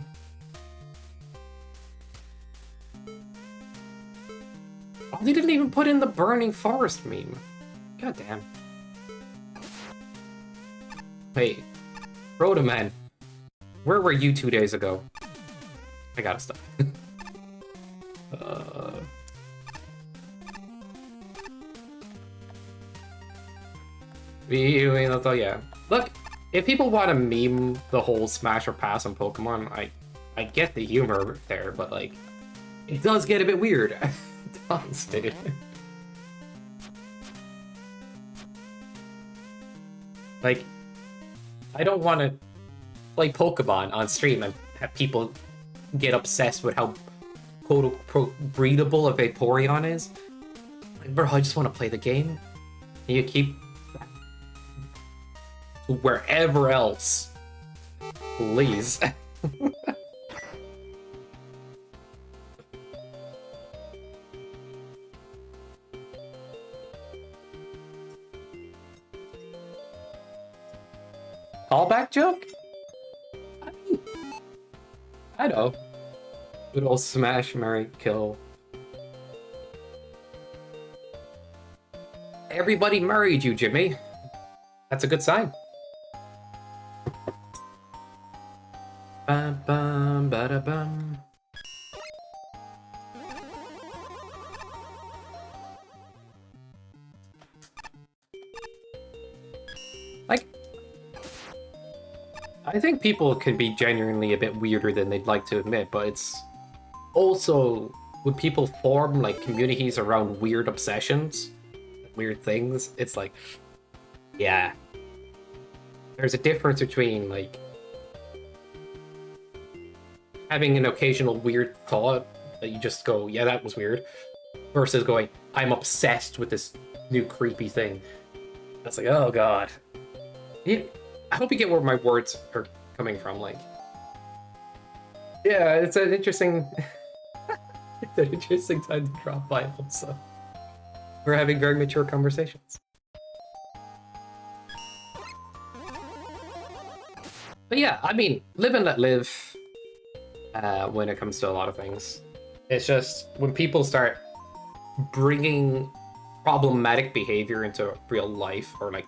Oh, they didn't even put in the burning forest meme. God damn. Wait, Proto Man, where were you 2 days ago? I gotta stop. Yeah. Look, if people want to meme the whole smash or pass on Pokemon, I get the humor there, but like, it does get a bit weird. It does, dude. Like, I don't want to play Pokemon on stream and have people get obsessed with how quote-unquote breedable a Vaporeon is. Like, bro, I just want to play the game. And you keep wherever else, please. Callback joke? I mean, I know. Good old smash, marry, kill. Everybody married you, Jimmy. That's a good sign. Bum, bum, bada, bum. Like, I think people can be genuinely a bit weirder than they'd like to admit, but it's also when people form like communities around weird obsessions, weird things, it's like, yeah, there's a difference between like having an occasional weird thought that you just go, yeah, that was weird, versus going, I'm obsessed with this new creepy thing. That's like, oh god. Yeah, I hope you get where my words are coming from. Like, yeah, it's an interesting, it's an interesting time to drop by. Also, we're having very mature conversations. But yeah, I mean, live and let live. When it comes to a lot of things, it's just when people start bringing problematic behavior into real life, or like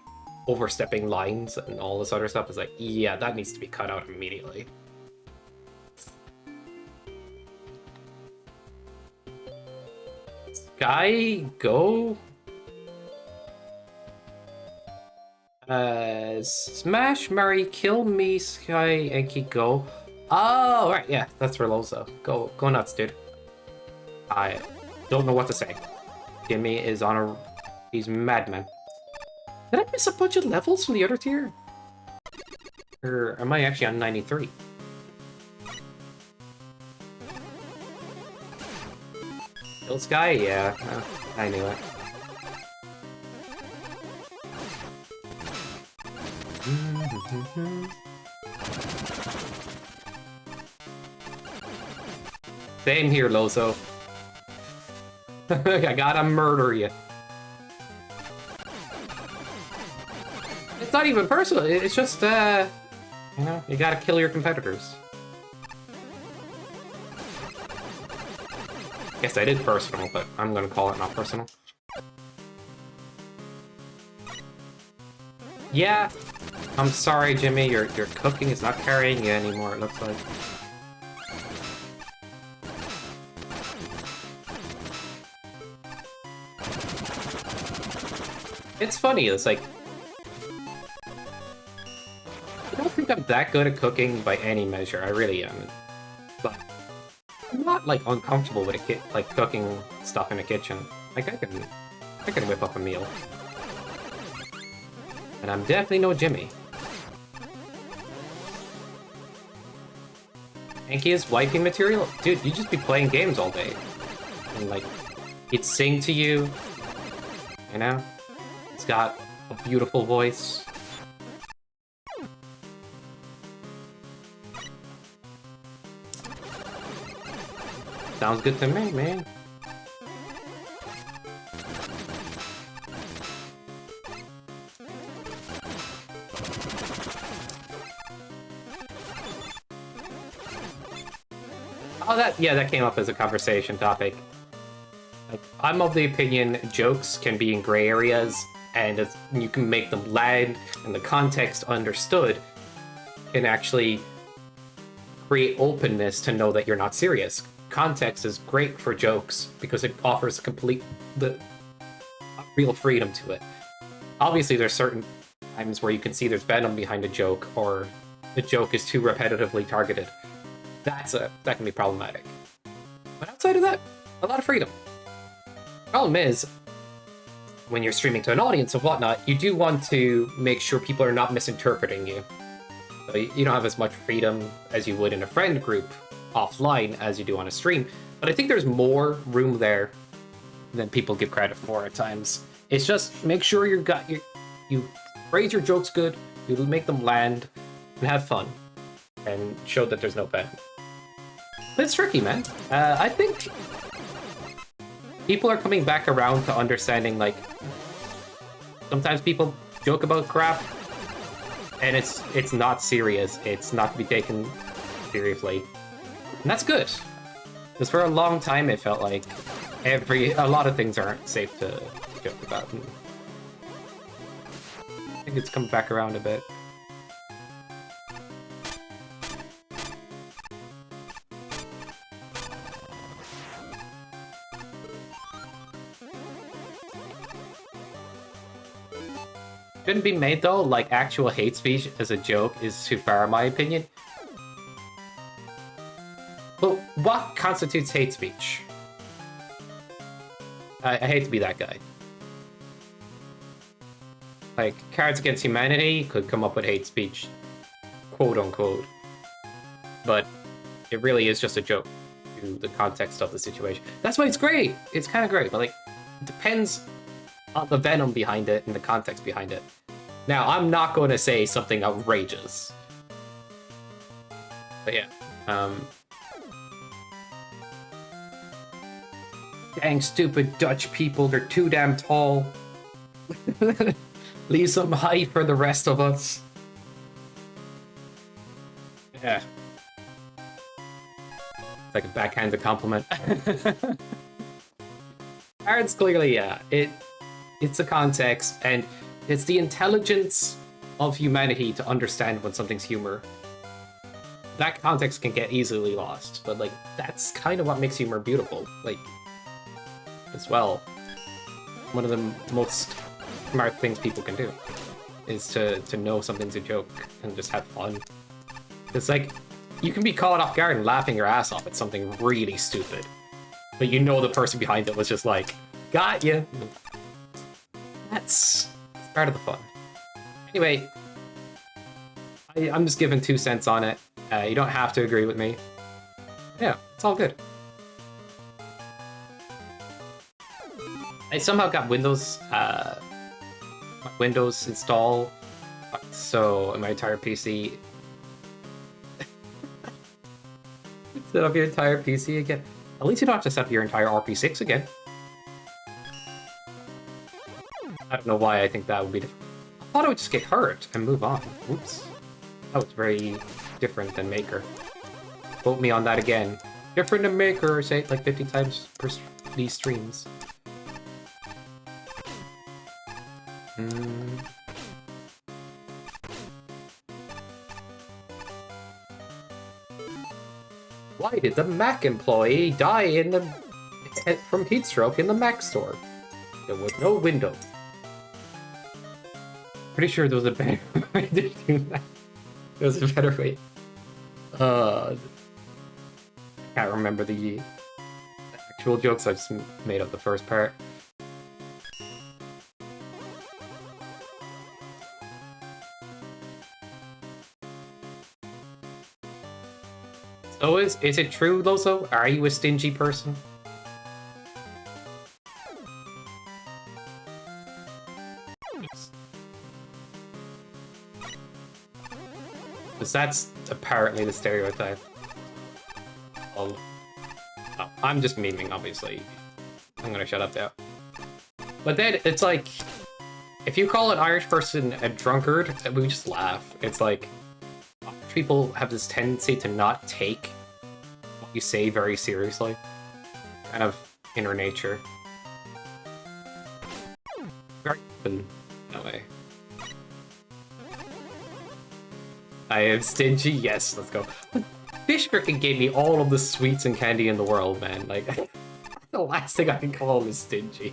overstepping lines and all this other stuff, is like, yeah, that needs to be cut out immediately. Sky Go? Smash, marry, kill me, Sky, and keep Go. Oh, right, yeah, that's Reloso. Go nuts, dude. I don't know what to say. Jimmy is on a... he's madman. Did I miss a bunch of levels from the other tier? Or am I actually on 93? Kill Sky? Yeah, I knew it. Same here, Loso. I gotta murder you. It's not even personal, it's just, you know, you gotta kill your competitors. Guess that is personal, but I'm gonna call it not personal. Yeah, I'm sorry, Jimmy, your cooking is not carrying you anymore, it looks like. It's funny, it's like, I don't think I'm that good at cooking by any measure, I really am. But I'm not like uncomfortable with like cooking stuff in a kitchen. Like I can whip up a meal. And I'm definitely no Jimmy. Anki is wiping material? Dude, you just be playing games all day. And like, he'd sing to you. You know? He's got a beautiful voice. Sounds good to me, man. Oh, that came up as a conversation topic. Like, I'm of the opinion jokes can be in gray areas, and you can make them land, and the context understood can actually create openness to know that you're not serious. Context is great for jokes because it offers the real freedom to it. Obviously, there's certain times where you can see there's venom behind a joke, or the joke is too repetitively targeted. That can be problematic. But outside of that, a lot of freedom. Problem is, when you're streaming to an audience and whatnot, you do want to make sure people are not misinterpreting you. So you don't have as much freedom as you would in a friend group offline as you do on a stream. But I think there's more room there than people give credit for at times. It's just make sure you phrase your jokes good, you make them land, and have fun, and show that there's no venom. But it's tricky, man. I think people are coming back around to understanding, like, sometimes people joke about crap, and it's not serious. It's not to be taken seriously. And that's good. Because for a long time, it felt like a lot of things aren't safe to joke about. And I think it's come back around a bit. Shouldn't be made though, like actual hate speech as a joke is too far in my opinion. But what constitutes hate speech? I hate to be that guy. Like, Cards Against Humanity could come up with hate speech, quote unquote. But it really is just a joke to the context of the situation. That's why it's great! It's kind of great, but like, it depends on the venom behind it and the context behind it. Now, I'm not going to say something outrageous. But yeah, dang stupid Dutch people, they're too damn tall. Leave some height for the rest of us. Yeah. It's like a backhanded compliment. Cards clearly, yeah. It's a context, and it's the intelligence of humanity to understand when something's humor. That context can get easily lost, but like that's kind of what makes humor beautiful. Like, as well, one of the most smart things people can do is to know something's a joke and just have fun. It's like you can be caught off guard and laughing your ass off at something really stupid, but you know the person behind it was just like, got you. That's part of the fun. Anyway, I'm just giving 2 cents on it. You don't have to agree with me. Yeah, it's all good. I somehow got Windows installed, so my entire PC. Set up your entire PC again. At least you don't have to set up your entire RP6 again. I don't know why I think that would be different. I thought I would just get hurt and move on. Oops. That was very different than Maker. Quote me on that again. Different than Maker, say it like 50 times per these streams. Why did the Mac employee die from heat stroke in the Mac store? There was no window. Pretty sure there was a better way to do that. There was a better way. Can't remember the actual jokes. I just made up the first part. Oh, is it true, Lozo? Are you a stingy person? Because that's apparently the stereotype. Oh, I'm just memeing, obviously. I'm gonna shut up now. But then it's like, if you call an Irish person a drunkard, we just laugh. It's like, people have this tendency to not take what you say very seriously. Kind of inner nature. Very open that way. I am stingy? Yes, let's go. Fish freaking gave me all of the sweets and candy in the world, man. Like, the last thing I can call him is stingy.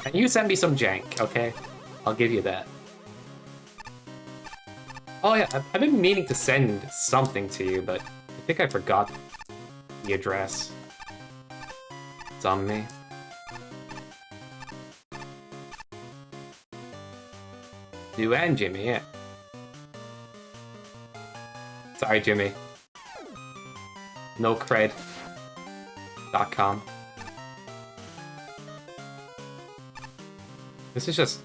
And you send me some jank, okay? I'll give you that. Oh yeah, I've been meaning to send something to you, but I think I forgot the address. It's on me. You and Jimmy, yeah. Sorry, Jimmy. NoCred.com. This is just...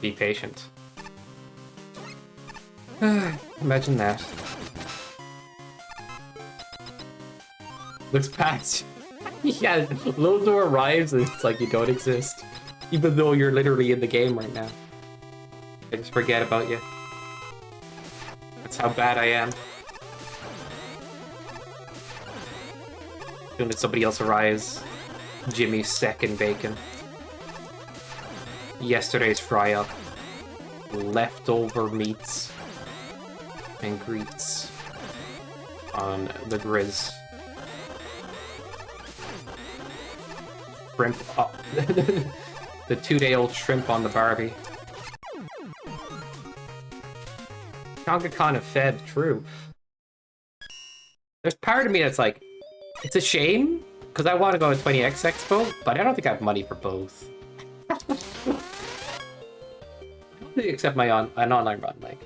be patient. Imagine that. Looks past. Yeah, Lozo arrives and it's like you don't exist. Even though you're literally in the game right now. I just forget about you. That's how bad I am. As soon as somebody else arrives, Jimmy's second bacon. Yesterday's fry-up. Leftover meats and greets on the grizz. Shrimp up. The 2-day-old shrimp on the Barbie. Chonga Khan have fed, true. There's part of me that's like, it's a shame, because I want to go to 20X Expo, but I don't think I have money for both. Except my an online run, like.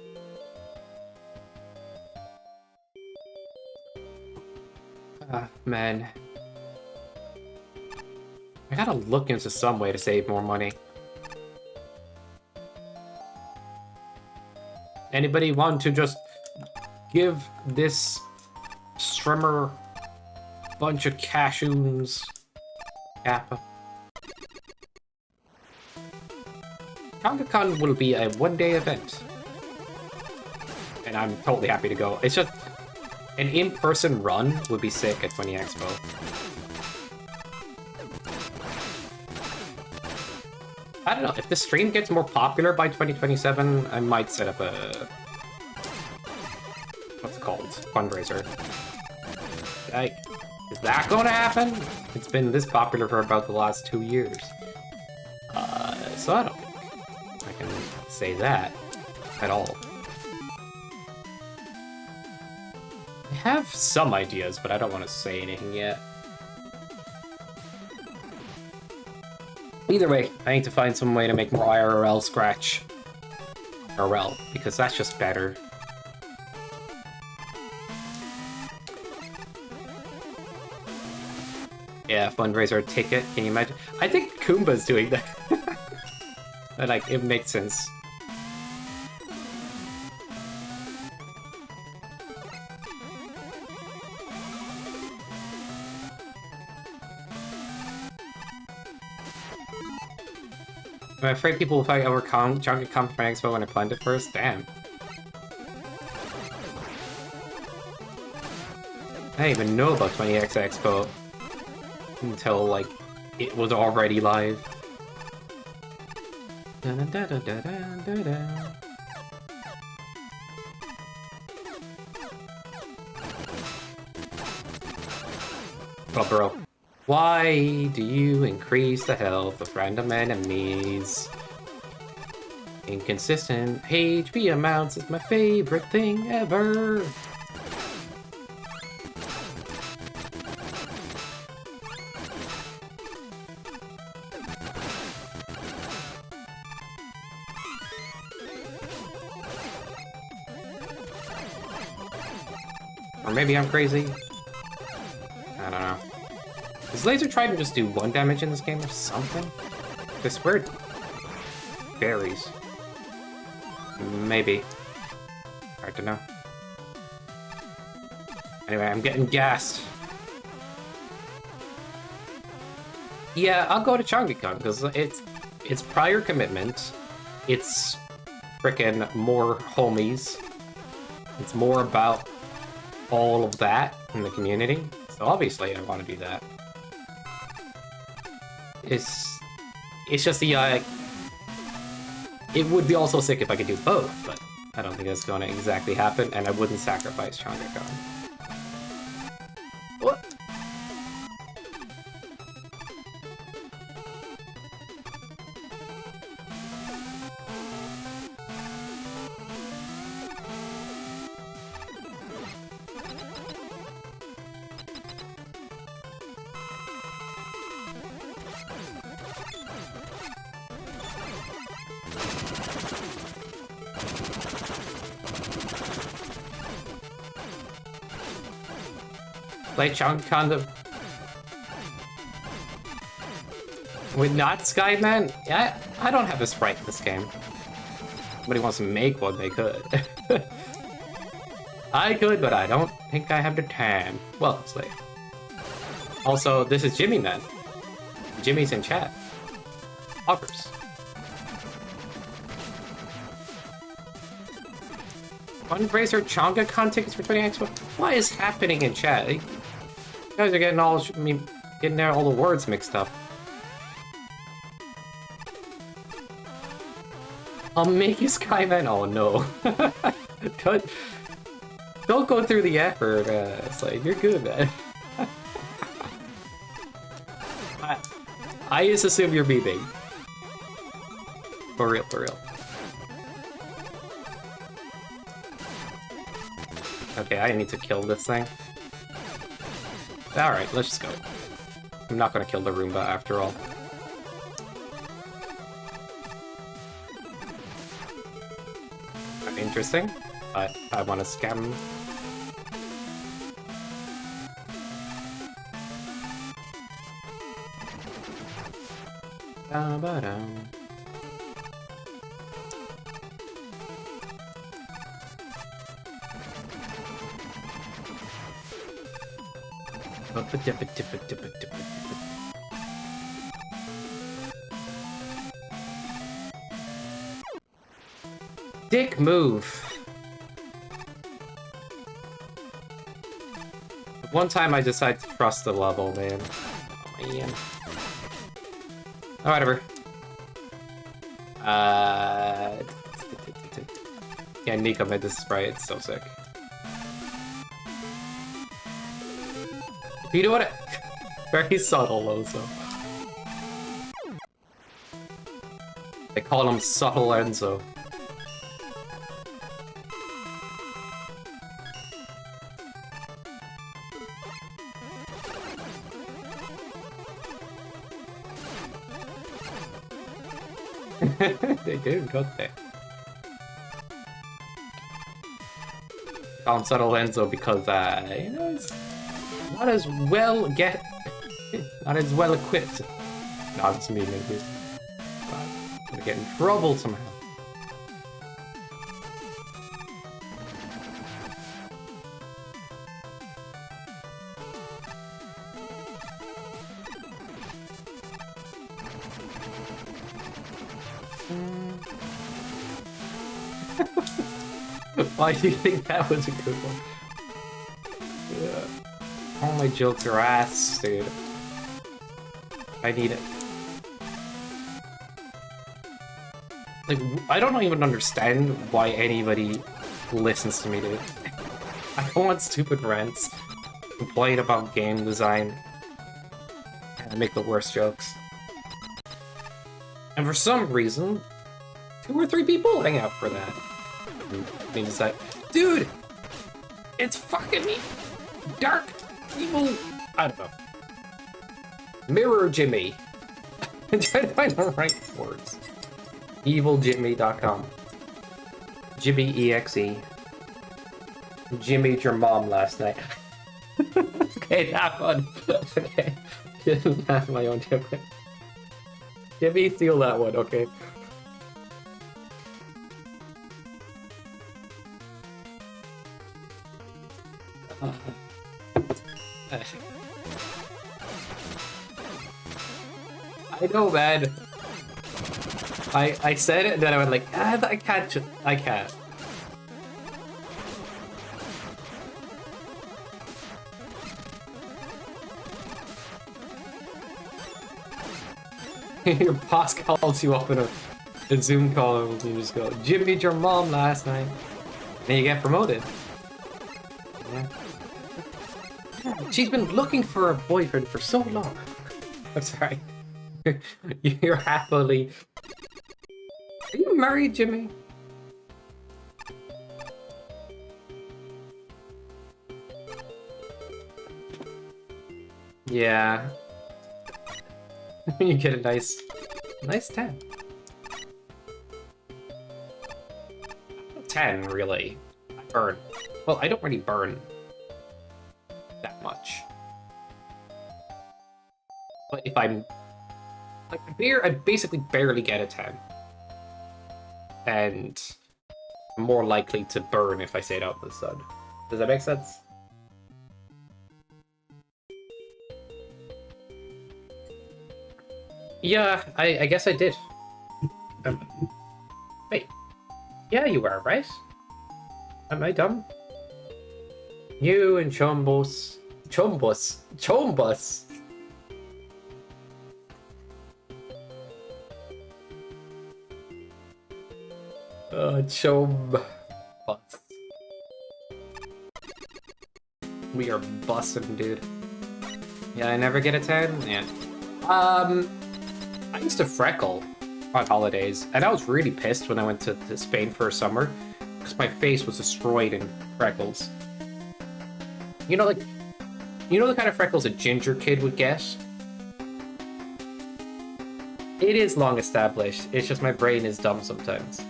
Man. I gotta look into some way to save more money. Anybody want to just give this streamer a bunch of cashews? Kappa. CongaCon will be a one-day event. And I'm totally happy to go. It's just... an in-person run would be sick at 20 Expo. I don't know, if the stream gets more popular by 2027, I might set up a... what's it called? Fundraiser. Like, is that gonna happen? It's been this popular for about the last 2 years. So I don't think I can say that at all. I have some ideas, but I don't want to say anything yet. Either way, I need to find some way to make more IRL scratch. IRL, because that's just better. Yeah, fundraiser ticket, can you imagine? I think Kumba's doing that. But, like, it makes sense. I'm afraid people will fight over Chunky Come from Expo when I planned it first. Damn. I didn't even know about 20X Expo until, like, it was already live. Oh, bro. Why do you increase the health of random enemies? Inconsistent HP amounts is my favorite thing ever. Or maybe I'm crazy. I don't know. Does Laser Trident just do 1 damage in this game or something? I swear it varies. Maybe. Hard to know. Anyway, I'm getting gassed. Yeah, I'll go to Changakan because it's prior commitment. It's frickin' more homies. It's more about all of that in the community. So obviously I want to do that. It's just the it would be also sick if I could do both, but I don't think that's going to exactly happen, and I wouldn't sacrifice Changakan. What? Play Changakan with not Skyman? Yeah, I don't have a sprite in this game. Somebody wants to make one, they could. I could, but I don't think I have the time. Well, it's late. Also, this is Jimmy, man. Jimmy's in chat. Offers. Fundraiser Changakan tickets for 20x. What is happening in chat? You guys are getting all the words mixed up. I'll make you Skyman. Oh no. don't go through the effort. It's like, you're good, man. I just assume you're beaming. For real, for real. Okay, I need to kill this thing. Alright, let's just go. I'm not gonna kill the Roomba after all. Interesting, but I want to scam. Dick move. One time I decided to trust the level, man. Oh, man. Oh, whatever. Yeah, Nico made this sprite. It's so sick. You know what? Very subtle, also. They call him Subtle Enzo. They do, don't they? Call him Subtle Enzo because, you know, it's not as well not as well equipped. No, it's me, maybe. I'm gonna get in trouble somehow. Why do you think that was a good one? Yeah. All my jokes are ass, dude. I need it. Like, I don't even understand why anybody listens to me, dude. I go on stupid rants, complain about game design, and I make the worst jokes. And for some reason, 2 or 3 people hang out for that. They decide, dude, it's fucking me. Dark, evil, I don't know. Mirror Jimmy. I'm trying to find the right words. EvilJimmy.com. Jimmy EXE. Jimmy'd your mom last night. Okay, that one. Okay. That's my own joke. Jimmy, steal that one, okay. I know, man. I said it and then I went like, I can't. I can't. Your boss calls you up in a Zoom call and you just go, Jim beat your mom last night. Then you get promoted. Yeah. She's been looking for a boyfriend for so long. I'm sorry. You're happily... Are you married, Jimmy? Yeah. You get a nice 10. 10, really. I burn. Well, I don't really burn that much. But if I'm... Like, I basically barely get a 10. And I'm more likely to burn if I stayed out in the sun. Does that make sense? Yeah, I guess I did. Wait. Yeah, you are, right? Am I dumb? You and Chombos. Chombos. Chombos. We are bussin', dude. Yeah, I never get a 10? Yeah. I used to freckle on holidays, and I was really pissed when I went to Spain for a summer, because my face was destroyed in freckles. You know, like, you know the kind of freckles a ginger kid would get? It is long established, it's just my brain is dumb sometimes.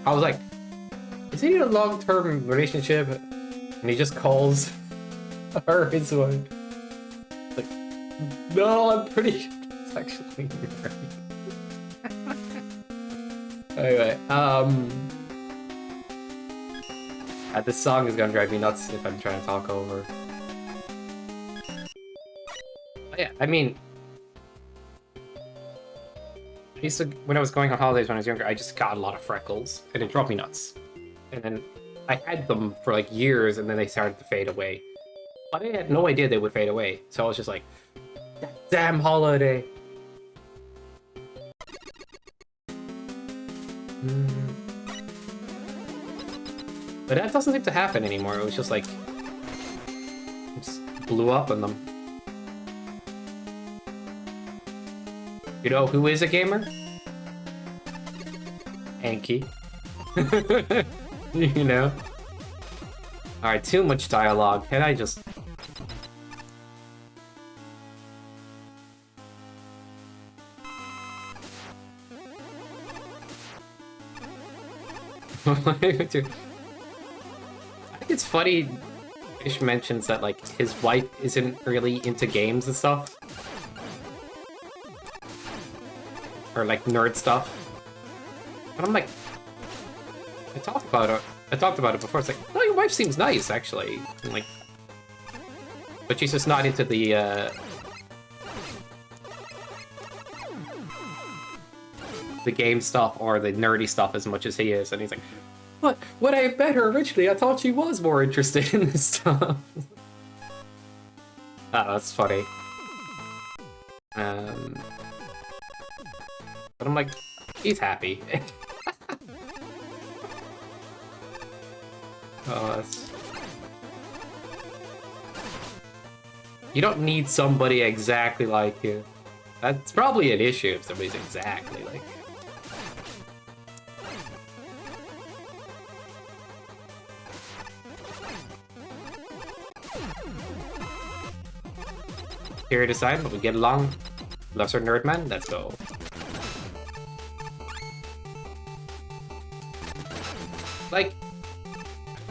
I was like, is he in a long-term relationship? And he just calls her his wife. Like, no, I'm pretty sure it's actually married. Anyway, this song is gonna drive me nuts if I'm trying to talk over. But yeah, I mean, I used to, when I was going on holidays when I was younger, I just got a lot of freckles, and it drove me nuts. And then I had them for like years, and then they started to fade away. But I had no idea they would fade away, so I was just like, that damn holiday. But that doesn't seem to happen anymore. It was just like, it just blew up on them. You know who is a gamer? Anki. You know? Alright, too much dialogue. Can I just... I think it's funny Ish mentions that, like, his wife isn't really into games and stuff. Or, like, nerd stuff. And I'm like... I talked about it before. It's like, oh, your wife seems nice, actually. And like... But she's just not into the game stuff or the nerdy stuff as much as he is. And he's like, what? When I met her originally, I thought she was more interested in this stuff. Oh, that's funny. But I'm like, he's happy. Oh, that's... You don't need somebody exactly like you. That's probably an issue if somebody's exactly like you. Here to decide, but we get along. Lesser Nerdman, let's go.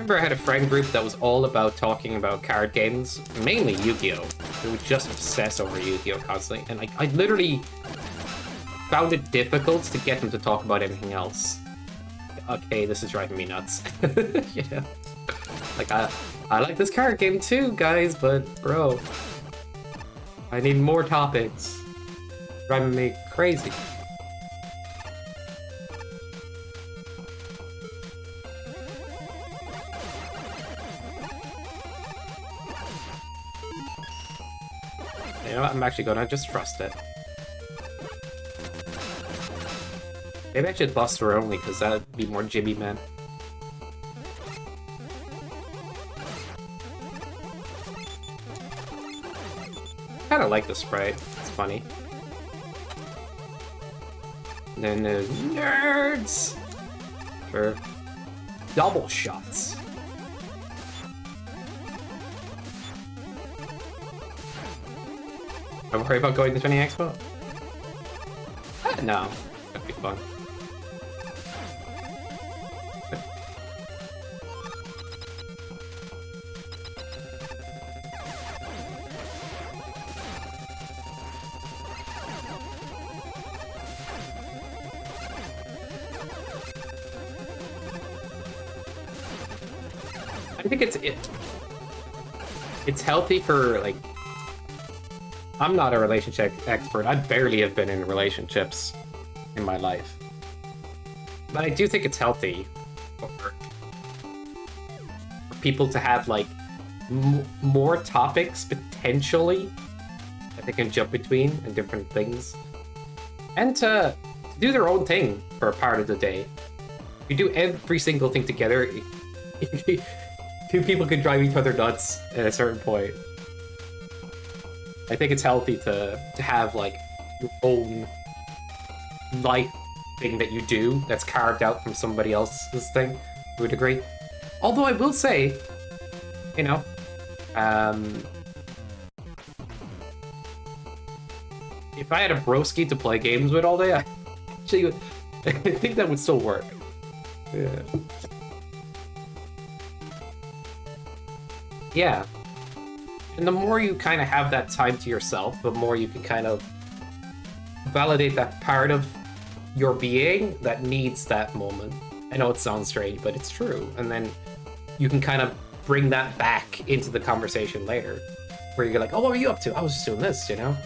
remember I had a friend group that was all about talking about card games, mainly Yu-Gi-Oh! They would just obsess over Yu-Gi-Oh! Constantly, and I literally found it difficult to get them to talk about anything else. Okay, this is driving me nuts. Yeah. Like, I like this card game too, guys, but bro, I need more topics. Driving me crazy. You know what? I'm actually gonna just trust it. Maybe I should Buster only, because that'd be more Jimmy Man. Kinda like the sprite. It's funny. And then there's nerds for double shots. I'm worried about going to 20 Expo? No, that'd be fun. I think it's healthy for, like, I'm not a relationship expert. I barely have been in relationships in my life. But I do think it's healthy for people to have, like, more topics, potentially, that they can jump between and different things. And to do their own thing for a part of the day. If you do every single thing together, two people could drive each other nuts at a certain point. I think it's healthy to have, like, your own life thing that you do that's carved out from somebody else's thing, to a degree. Although I will say, you know, if I had a broski to play games with all day, I think that would still work. Yeah. Yeah. And the more you kind of have that time to yourself, the more you can kind of validate that part of your being that needs that moment. I know it sounds strange, but it's true. And then you can kind of bring that back into the conversation later, where you're like, oh, what were you up to? I was just doing this, you know?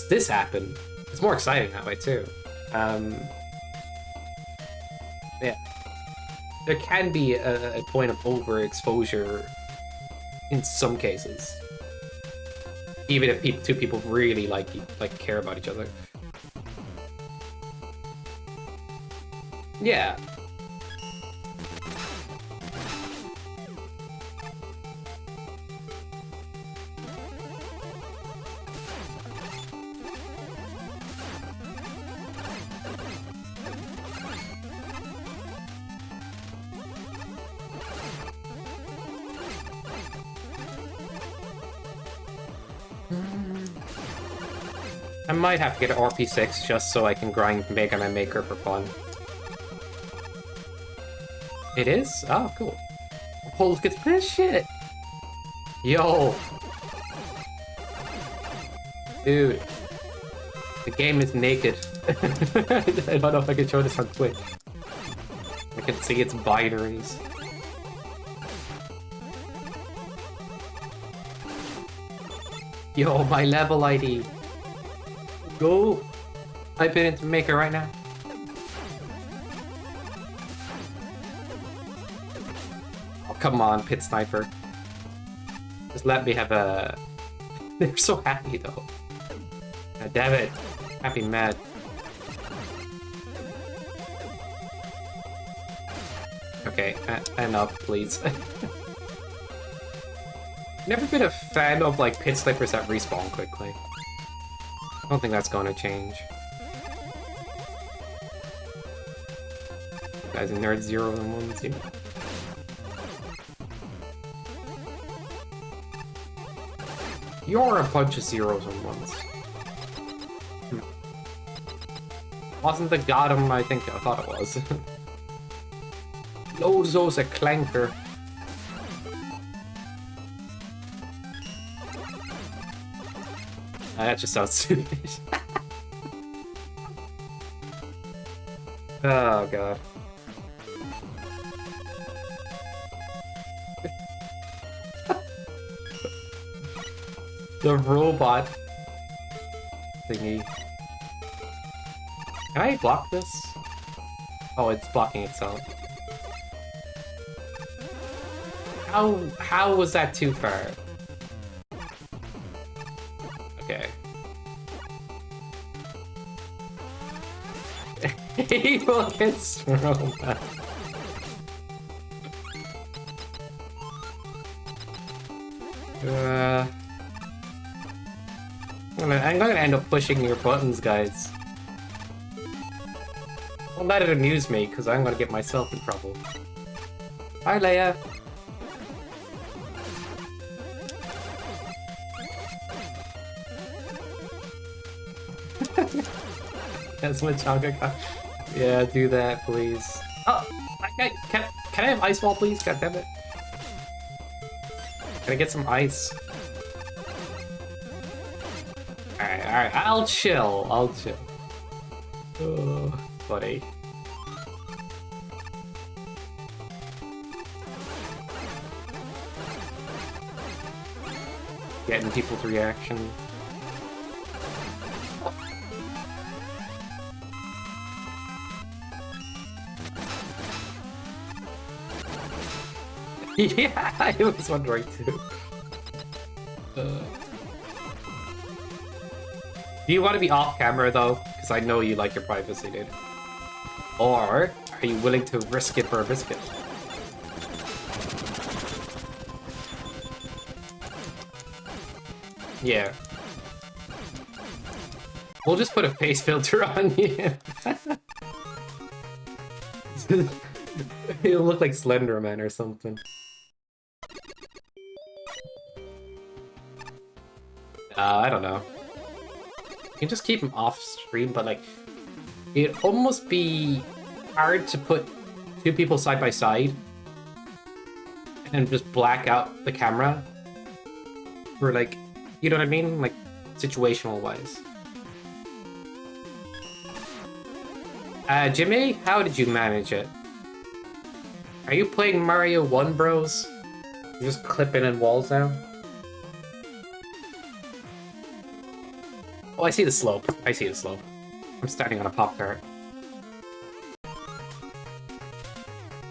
This happened. It's more exciting that way, too. Yeah. There can be a point of overexposure in some cases. Even if two people really care about each other. Yeah. I might have to get an RP6 just so I can grind Mega Man Maker for fun. It is? Oh, cool. Oh, look at this shit! Yo! Dude. The game is naked. I don't know if I can show this on Twitch. I can see its binaries. Yo, my level ID. Go! Type it into Maker right now. Oh, come on, Pit Sniper. Just let me have a... They're so happy, though. God damn it. Happy mad. Okay, enough, please. Never been a fan of, like, Pit Snipers that respawn quickly. I don't think that's going to change. You guys are nerd zeros and ones, you know. You're a bunch of zeros and ones. Wasn't the Gotham, I thought it was. Lozo's a clanker. That just sounds stupid. Oh god. The robot thingy. Can I block this? Oh, it's blocking itself. How was that too far? Okay. Evil against robot. I'm gonna end up pushing your buttons, guys. Don't let it amuse me, because I'm gonna get myself in trouble. Hi, Leia. That's my Changa. Yeah, do that, please. Oh, can I have ice wall, please? God damn it. Can I get some ice? Alright, I'll chill. Oh, buddy. Getting people's reaction. Yeah, I was wondering too. Do you want to be off camera though? Because I know you like your privacy, dude. Or are you willing to risk it for a biscuit? Yeah. We'll just put a face filter on you. He'll look like Slender Man or something. I don't know. You can just keep him off stream, but like, it'd almost be hard to put two people side by side and just black out the camera for like, you know what I mean? Like, situational wise. Jimmy, how did you manage it? Are you playing Mario 1 Bros? You're just clipping in walls now? Oh, I see the slope. I'm standing on a Pop-Tart.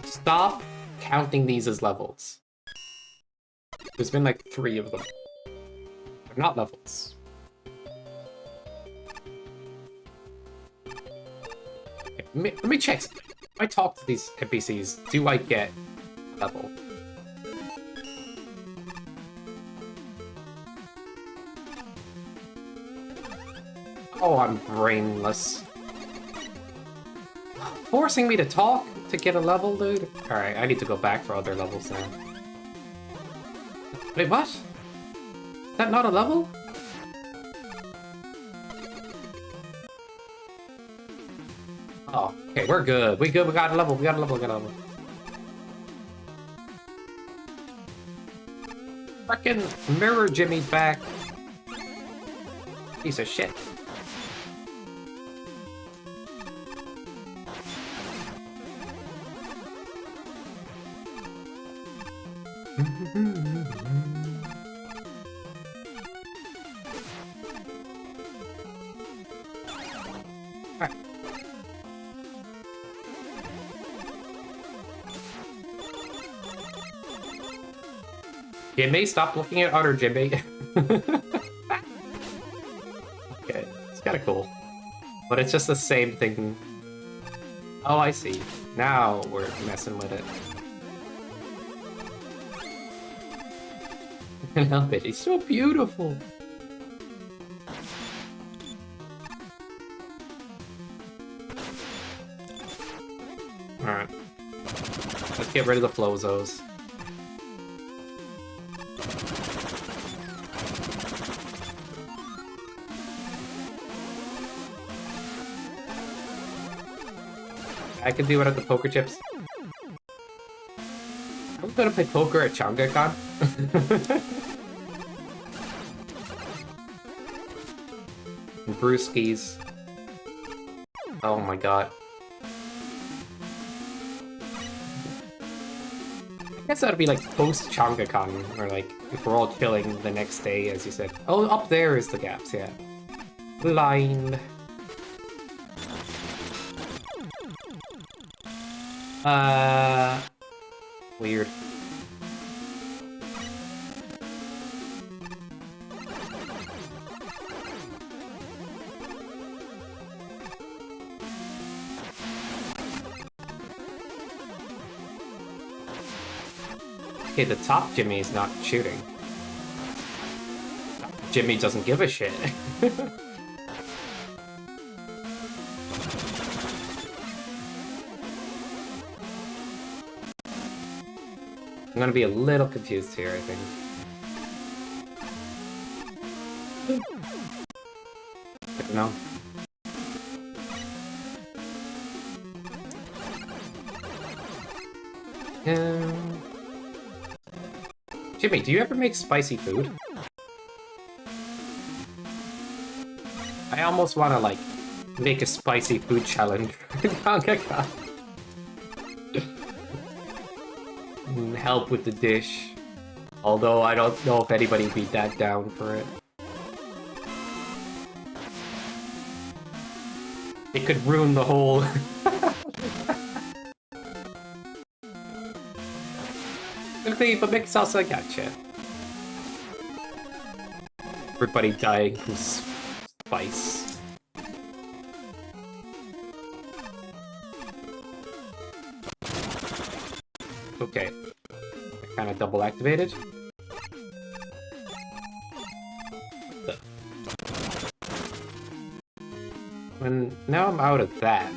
Stop counting these as levels. There's been like 3 of them. They're not levels. Okay, let me check something. If I talk to these NPCs, do I get a level? Oh, I'm brainless. Forcing me to talk to get a level, dude? Alright, I need to go back for other levels now. Wait, what? Is that not a level? Oh, okay, we're good. We got a level, Frickin' Mirror Jimmy's back. Piece of shit. Jimmy, stop looking at other Jimmy. Okay, it's kinda cool. But it's just the same thing. Oh, I see. Now we're messing with it. I love it. It's so beautiful. Alright. Let's get rid of the Flozos. I can do it at the poker chips. I'm gonna play poker at ChangaCon. Brewskis. Oh my god. I guess that'd be like post ChangaCon, or like if we're all chilling the next day, as you said. Oh, up there is the gaps, yeah. Blind. Weird. Okay, the top Jimmy is not shooting. Jimmy doesn't give a shit. I'm gonna be a little confused here, I think. I don't know. Jimmy, do you ever make spicy food? I almost want to, like, make a spicy food challenge for ChangaCon. Help with the dish. Although I don't know if anybody would be that down for it. It could ruin the whole... But make salsa, I gotcha. Everybody dying from spice. Okay. Kind of double activated. And now I'm out of that.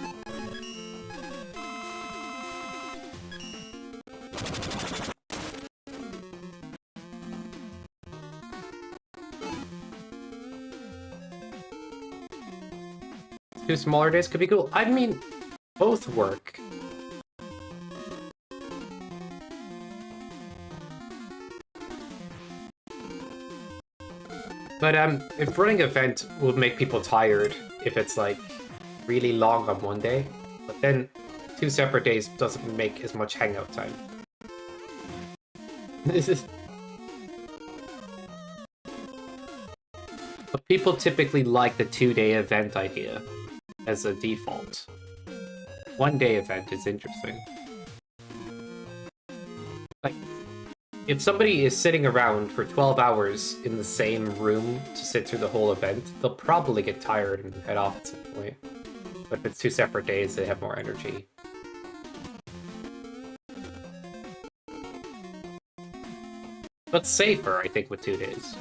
Two smaller days could be cool. I mean, both work. But if running an event will make people tired if it's like really long on one day, but then 2 separate days doesn't make as much hangout time. But people typically like the 2-day event idea as a default. 1-day event is interesting. Like, if somebody is sitting around for 12 hours in the same room to sit through the whole event, they'll probably get tired and head off at some point. But if it's 2 separate days, they have more energy. But safer, I think, with 2 days.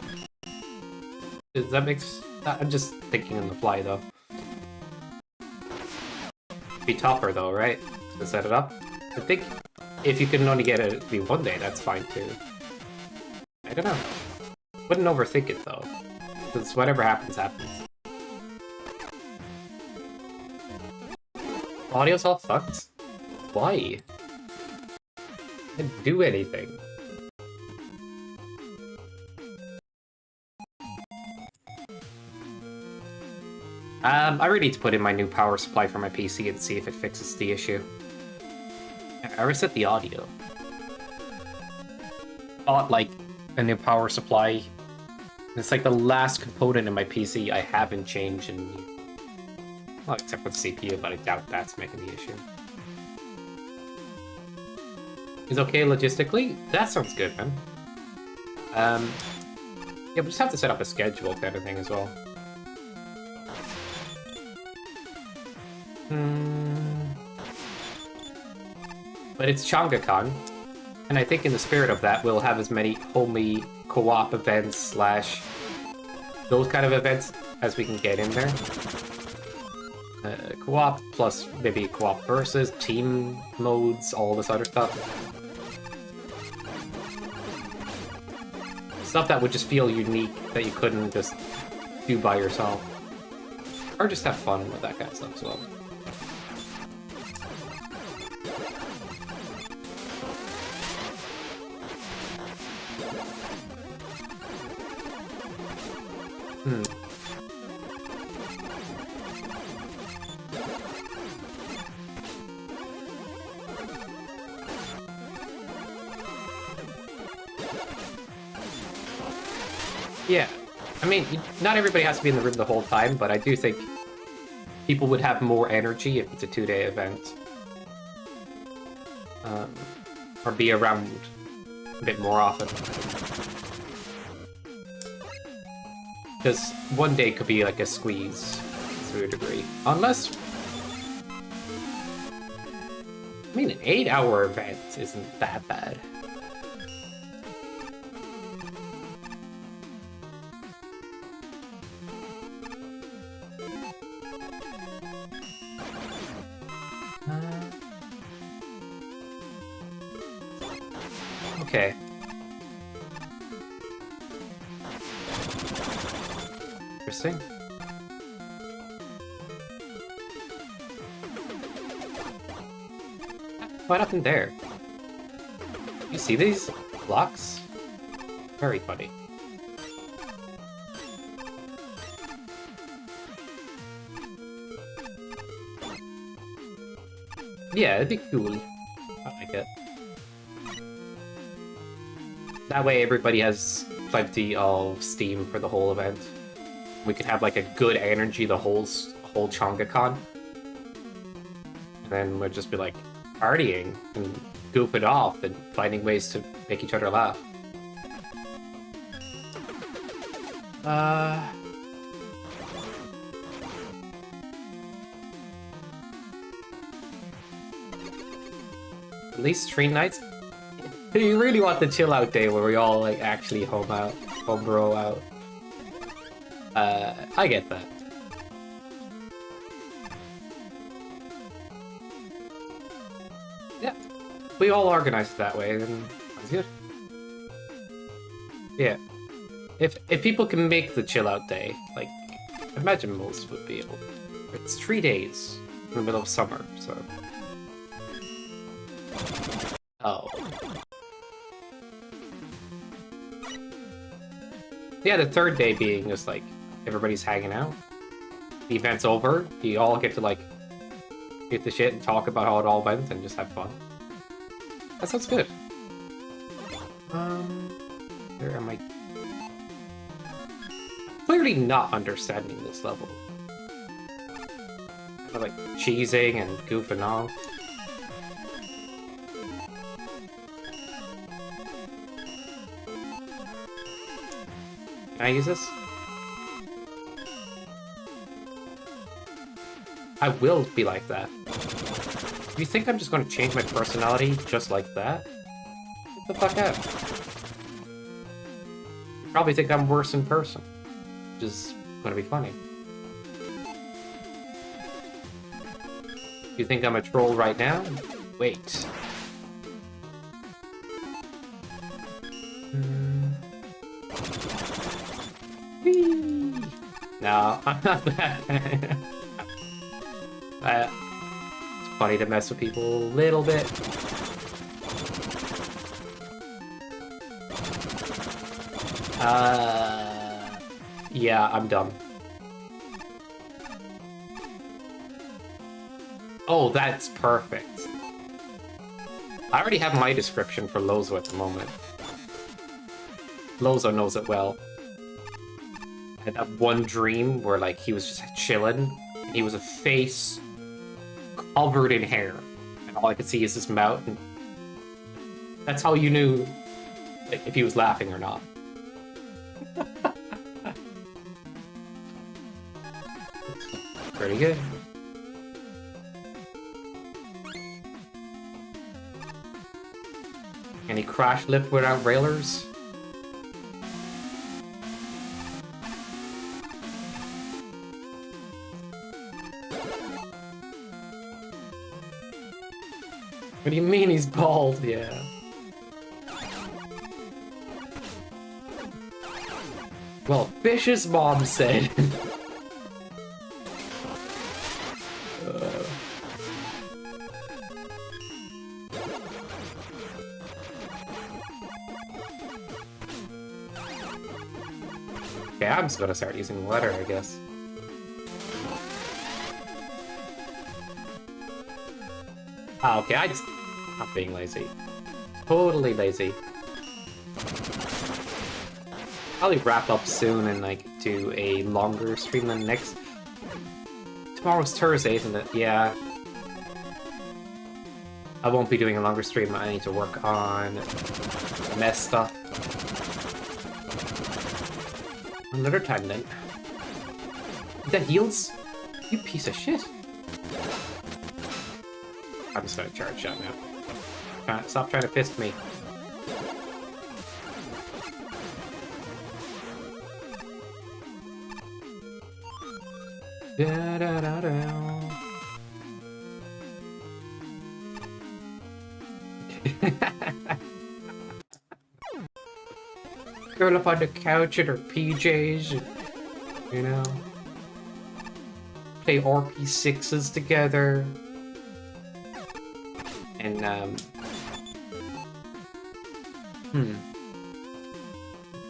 Does that make sense? I'm just thinking on the fly, though. Be tougher, though, right? To set it up? I think if you can only get it to be 1 day, that's fine, too. I don't know. Wouldn't overthink it, though. Because whatever happens, happens. Audio's all fucked? Why? I didn't do anything. I really need to put in my new power supply for my PC and see if it fixes the issue. I reset the audio. Bought, like, a new power supply. It's like the last component in my PC I haven't changed in... Well, except for the CPU, but I doubt that's making the issue. Is okay logistically? That sounds good, man. Yeah, we just have to set up a schedule kind of thing as well. But it's ChangaCon, and I think in the spirit of that, we'll have as many homey co-op events / those kind of events as we can get in there. Co-op plus maybe co-op versus, team modes, all this other stuff. Stuff that would just feel unique that you couldn't just do by yourself. Or just have fun with that kind of stuff as well. Yeah. I mean, not everybody has to be in the room the whole time, but I do think people would have more energy if it's a 2-day event. Or be around a bit more often. Because one day could be like a squeeze to a degree. Unless... I mean, an 8-hour event isn't that bad. Okay. Interesting. Why nothing there? You see these blocks? Very funny. Yeah, it'd be cool. I like it. That way everybody has plenty of steam for the whole event. We could have like a good energy the whole ChongaCon. And then we'd just be like partying and goofing off and finding ways to make each other laugh. At least 3 nights? You really want the chill out day where we all like actually home bro out. I get that. Yeah, we all organize it that way, then that's good. Yeah, if people can make the chill out day, like, I imagine most would be able. It's 3 days in the middle of summer, so. Oh. Yeah, the 3rd day being just like everybody's hanging out. The event's over. You all get to like get the shit and talk about how it all went and just have fun. That sounds good. Where am I? Clearly not understanding this level. Kind of like cheesing and goofing off. Can I use this? I will be like that. You think I'm just going to change my personality just like that? Get the fuck out. You probably think I'm worse in person. Which is going to be funny. You think I'm a troll right now? Wait. No, I'm not that. It's funny to mess with people a little bit. Yeah, I'm dumb. Oh, that's perfect. I already have my description for Lozo at the moment. Lozo knows it well. I had that one dream where, like, he was just chilling, and he was a face covered in hair, and all I could see is his mouth, and that's how you knew, like, if he was laughing or not. Pretty good. Can he crash lift without railers? What do you mean he's bald? Yeah. Well, Fish's mom said. Okay, I'm just gonna start using letter, I guess. Ah, okay, I'm being lazy. Totally lazy. Probably wrap up soon and like do a longer stream than next. Tomorrow's Thursday, isn't it? Yeah. I won't be doing a longer stream. I need to work on mess stuff. Another time then. That heals? You piece of shit. I'm just gonna charge shot now. Stop trying to fist me. Da, da, da, da. Curl up on the couch in her PJs, you know, play RP6s together, and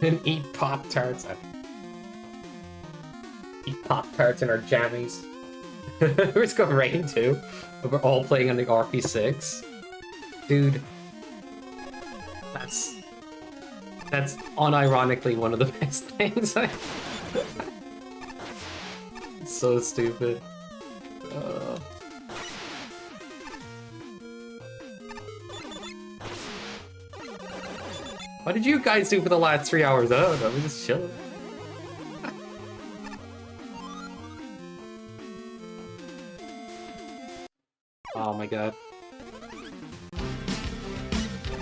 and eat Pop-Tarts. Eat Pop-Tarts in our jammies. It's gonna rain too, but we're all playing on the RP6. Dude, that's unironically one of the best things. It's so stupid. What did you guys do for the last 3 hours? I don't know, we just chilling. Oh my god.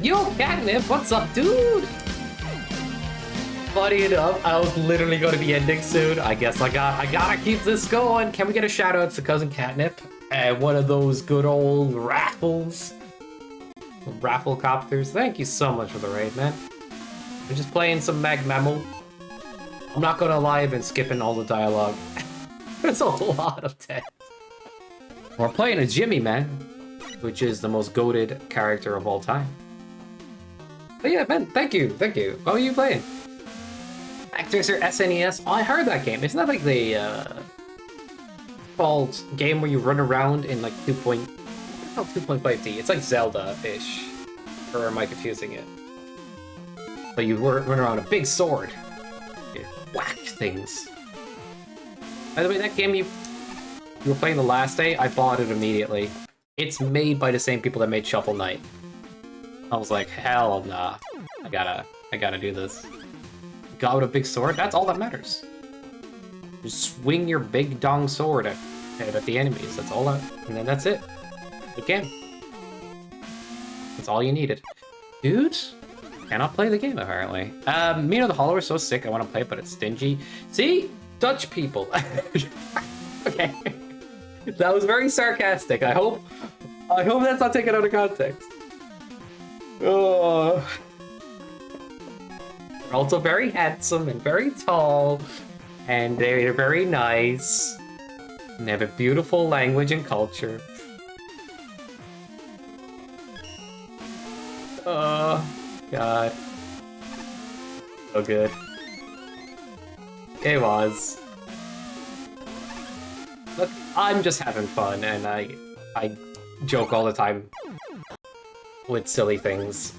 Yo, Catnip, what's up, dude? Funny enough, I was literally going to be ending soon. I guess I gotta keep this going. Can we get a shout out to Cousin Catnip? And one of those good old raffles. Raffle copters. Thank you so much for the raid, man. We're just playing some MAGMML. I'm not gonna lie, I've been skipping all the dialogue. There's a lot of text. We're playing a Jimmy, man, which is the most goated character of all time. But yeah, man, thank you. What are you playing? Actracer SNES. Oh, I heard that game. Isn't that like the called game where you run around in like 2.5D? It's like Zelda-ish. Or am I confusing it? But you run around a big sword. You whack things. By the way, that game you were playing the last day, I bought it immediately. It's made by the same people that made Shovel Knight. I was like, hell nah. I gotta do this. God with a big sword, that's all that matters. Just swing your big dong sword at the enemies, that's all that, and then that's it. Good game. That's all you needed. Dude, cannot play the game apparently. Mino the Hollower is so sick, I want to play it, but it's stingy. See? Dutch people. Okay. That was very sarcastic. I hope that's not taken out of context. Oh. They're also very handsome and very tall, and they're very nice. And they have a beautiful language and culture. Oh, God. So good. It was. Look, I'm just having fun, and I joke all the time with silly things.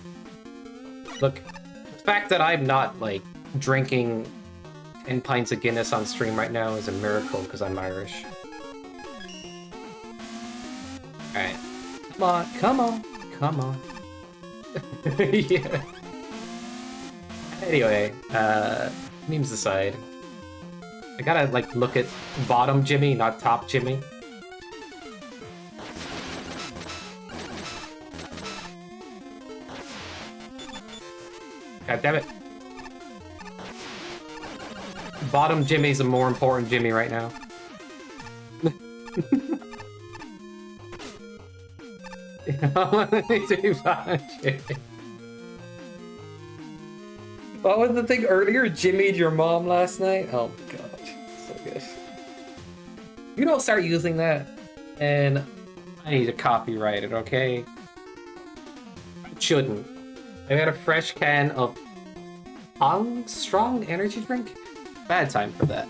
Look, the fact that I'm not, like, drinking 10 pints of Guinness on stream right now is a miracle, because I'm Irish. Alright. Come on. Yeah. Anyway, memes aside. I gotta, like, look at bottom Jimmy, not top Jimmy. God damn it. Bottom Jimmy's a more important Jimmy right now. What was the thing earlier? Jimmy'd your mom last night? Oh my god. So good. You don't start using that, and I need to copyright it, okay? I shouldn't. I got a fresh can of Strong energy drink? Bad time for that.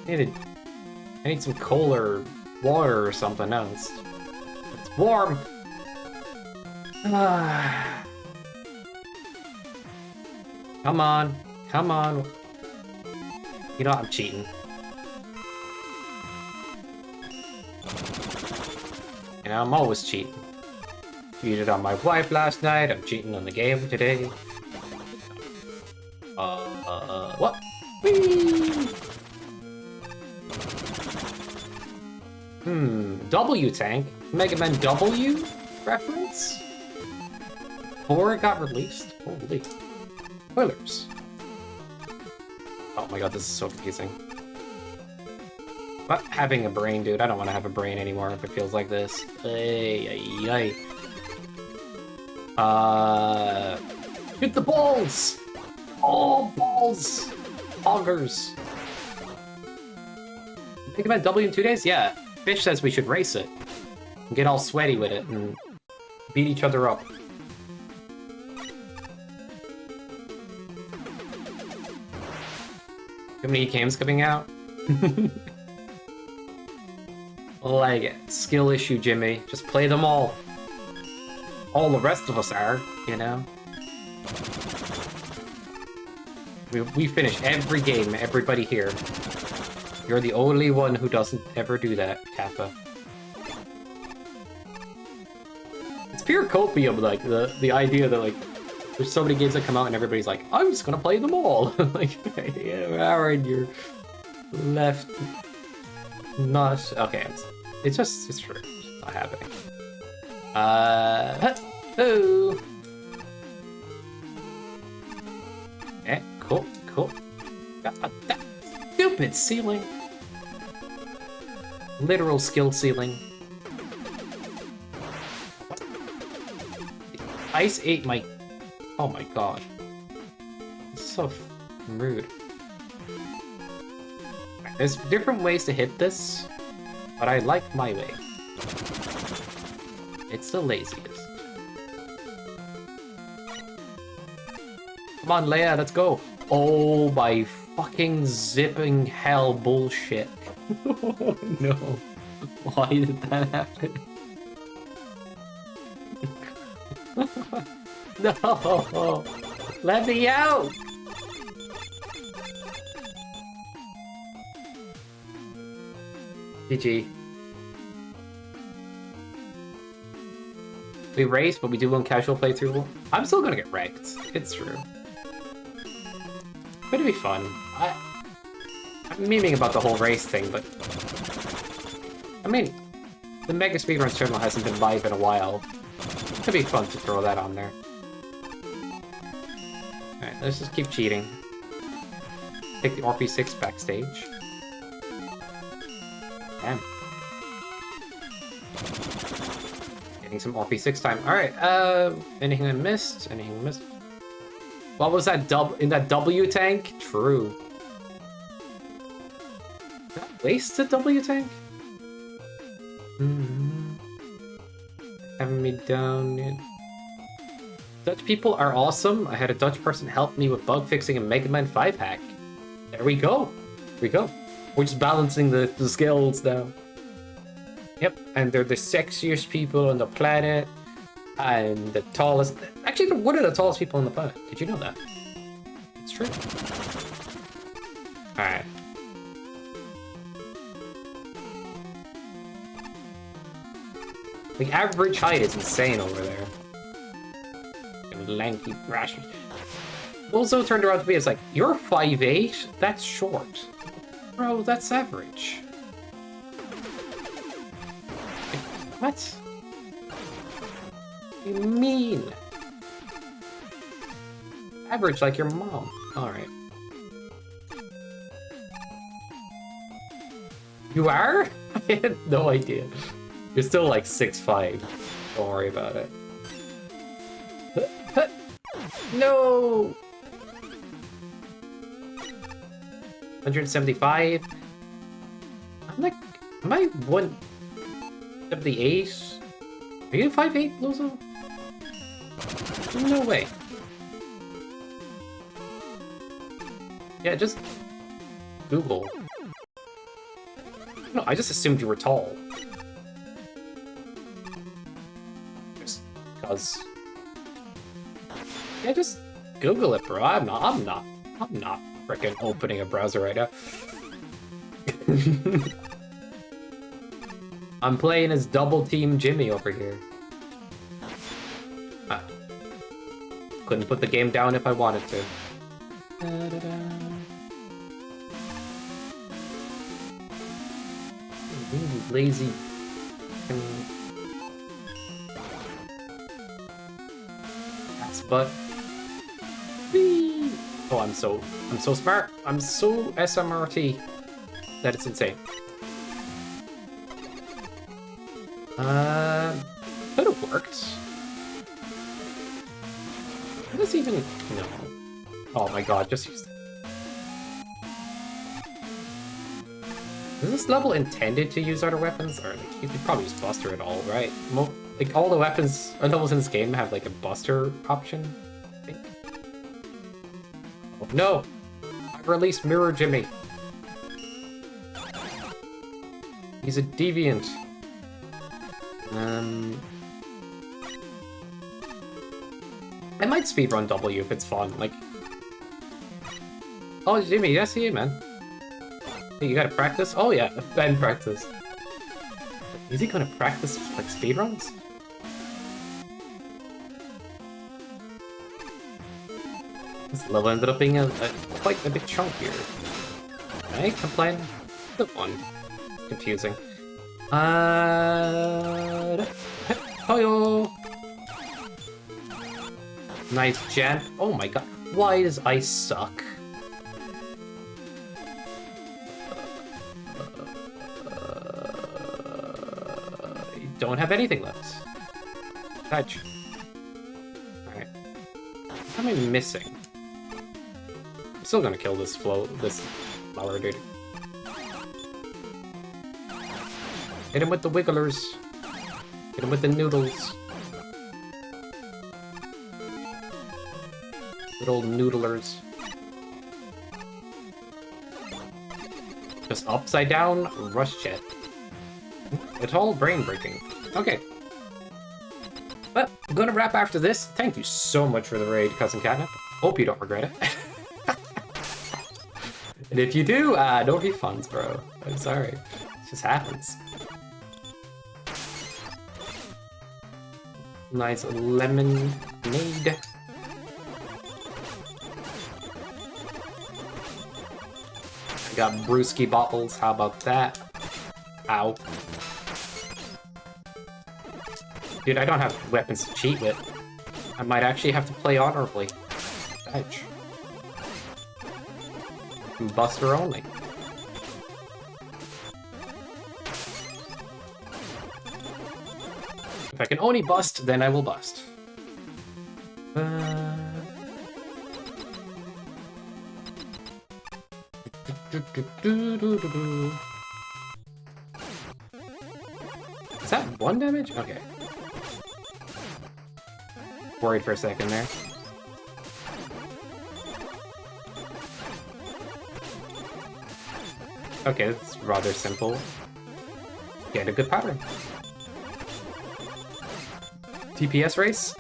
I need some cola or water or something else. It's warm! Come on. Come on. You know, I'm cheating. You know, I'm always cheating. Cheated on my wife last night. I'm cheating on the game today. What? Whee! W tank? Mega Man W reference? 4 got released? Holy. Spoilers. Oh my god, this is so confusing. Not having a brain, dude. I don't want to have a brain anymore if it feels like this. Ay. Shoot the balls! Oh, balls! Hoggers. Mega Man W in 2 days? Yeah. Fish says we should race it. And get all sweaty with it and beat each other up. Too many games coming out? Like, skill issue, Jimmy. Just play them all. All the rest of us are, you know? We finish every game, everybody here. You're the only one who doesn't ever do that, Kappa. It's pure copium, like, the idea that, like, there's so many games that come out and everybody's like, I'm just gonna play them all. Like, yeah, alright, you're left. Not. Okay, it's true. It's not happening. Oh. Okay, cool. That stupid ceiling. Literal skill ceiling. Ice ate my... Oh my god. It's so rude. There's different ways to hit this, but I like my way. It's the laziest. Come on, Leia, let's go. Oh my fucking zipping hell bullshit. Oh no. Why did that happen? No! Let me out! GG. We race, but we do one casual playthrough. I'm still gonna get wrecked. It's true. But it'd be fun. I'm memeing about the whole race thing, but... I mean, the Mega Speedruns channel hasn't been live in a while. It'd be fun to throw that on there. Alright, let's just keep cheating. Take the RP6 backstage. Damn. Getting some RP6 time. Alright, anything I missed? Anything I missed? What was that in that W tank? True. Did that waste a W tank? Having me down yet. Dutch people are awesome. I had a Dutch person help me with bug fixing a Mega Man 5 hack. There we go. Here we go. We're just balancing the skills now. Yep, and they're the sexiest people on the planet. And the tallest... Actually, they're one of the tallest people on the planet. Did you know that? It's true. Alright. The average height is insane over there. Lanky brash. Also turned around to me, it's like, you're 5'8"? That's short. Bro, that's average. What? What do you mean? Average like your mom. Alright. You are? I had no idea. You're still like 6'5". Don't worry about it. No! 175? I'm like... Am I 178? Are you 5'8", Lozo? No way. Yeah, just... Google. No, I just assumed you were tall. Just... Cause... Yeah, just Google it, bro. I'm not freaking opening a browser right now. I'm playing as double team Jimmy over here. Couldn't put the game down if I wanted to. Lazy. Ass butt. Whee! Oh, I'm so smart. I'm so SMRT that it's insane. Could have worked. Is this even... No. Oh my god, just use... Is this level intended to use other weapons? Or like, you could probably just buster it all, right? Like all the weapons or levels in this game have like a buster option, I think. Oh, no! I released Mirror Jimmy. He's a deviant. I might speedrun W if it's fun, like... Oh, Jimmy, yes, you, man. Hey, you gotta practice? Oh yeah, Ben practice. Is he gonna practice, like, speedruns? This level ended up being quite a big chunk here. Right? I'm playing the one. Confusing. Hoyo! Nice jump. Oh my god. Why does ice suck? Don't have anything left. Touch. Alright. What am I missing? I'm still gonna kill this flower dude. Hit him with the wigglers. Hit him with the noodles. Good old noodlers. Just upside down rush jet. It's all brain breaking. Okay. Well, I'm gonna wrap after this. Thank you so much for the raid, Cousin Catnip. Hope you don't regret it. And if you do, no refunds, bro. I'm sorry. It just happens. Nice lemonade. I got brewski bottles. How about that? Ow. Dude, I don't have weapons to cheat with. I might actually have to play honorably. Edge. Buster only. If I can only bust, then I will bust. Is that 1 damage? Okay. Worried for a second there. Okay, it's rather simple. Get a good pattern. TPS race?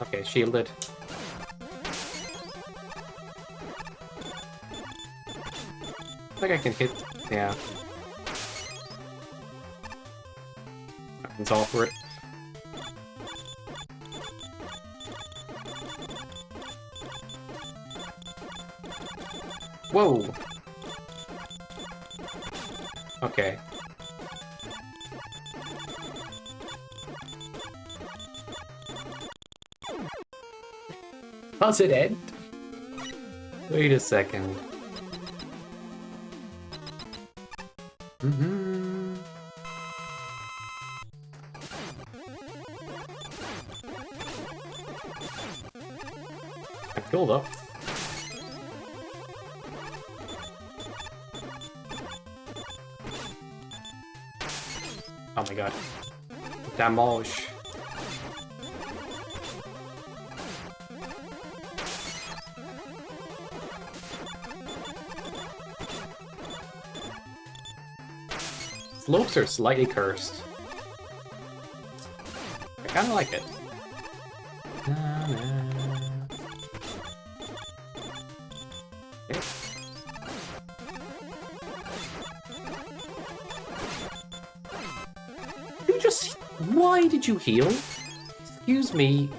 Okay, shielded. I think I can hit... yeah. That's all for it. Whoa! Okay. How's it end? Wait a second. I killed up. Oh my god. Damage. Slopes are slightly cursed. I kinda like it. Why did you heal? Excuse me.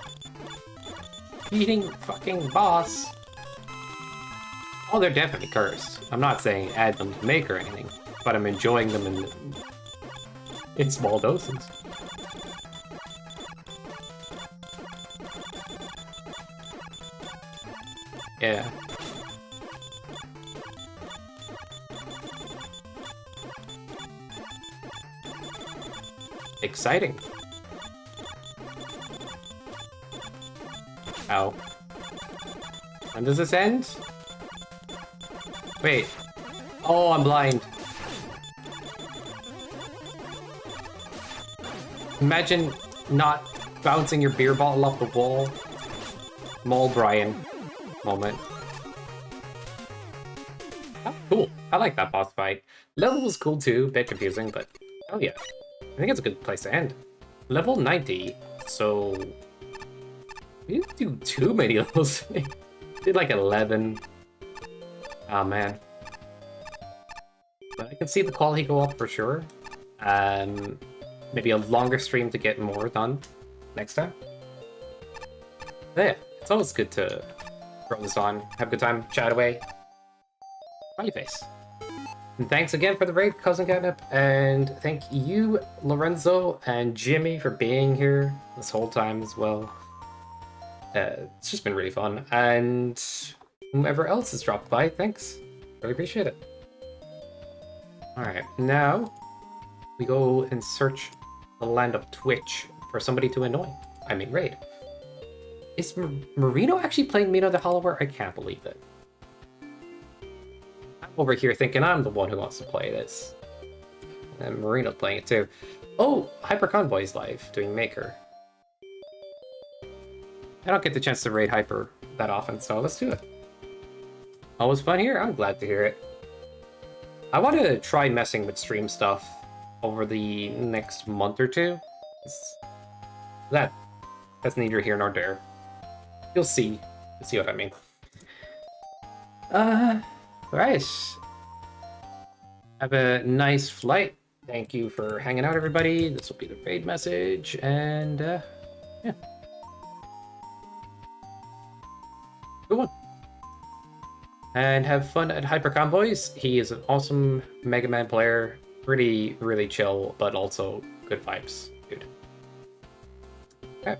Beating fucking boss. Oh, they're definitely cursed. I'm not saying add them to make or anything, but I'm enjoying them in small doses. Yeah. Exciting. Ow. When does this end? Wait. Oh, I'm blind. Imagine not bouncing your beer bottle off the wall. Mole Brian moment. Oh, cool. I like that boss fight. Level was cool too, bit confusing, but oh yeah. I think it's a good place to end. Level 90, so we didn't do too many levels. Did like 11. Oh man. But I can see the quality go up for sure. Maybe a longer stream to get more done next time. But yeah, it's always good to throw this on, have a good time, chat away. Smiley face. And thanks again for the raid, Cousin Catnip, and thank you, Lorenzo and Jimmy, for being here this whole time as well. It's just been really fun, and whomever else has dropped by, thanks. Really appreciate it. Alright, now we go and search the land of Twitch for somebody to annoy. I mean, raid. Is Marino actually playing Mino the Hollower? I can't believe it. I'm over here thinking I'm the one who wants to play this. And Marino's playing it too. Oh, Hyper Convoy's live, doing Maker. I don't get the chance to raid Hyper that often, so let's do it. Always fun here? I'm glad to hear it. I want to try messing with stream stuff over the next month or two. That's neither here nor there. You'll see. You'll see what I mean. Right. Have a nice flight. Thank you for hanging out, everybody. This will be the raid message, and yeah. Good one. And have fun at Hyper Convoys. He is an awesome Mega Man player. Really, really chill, but also good vibes, dude. Okay.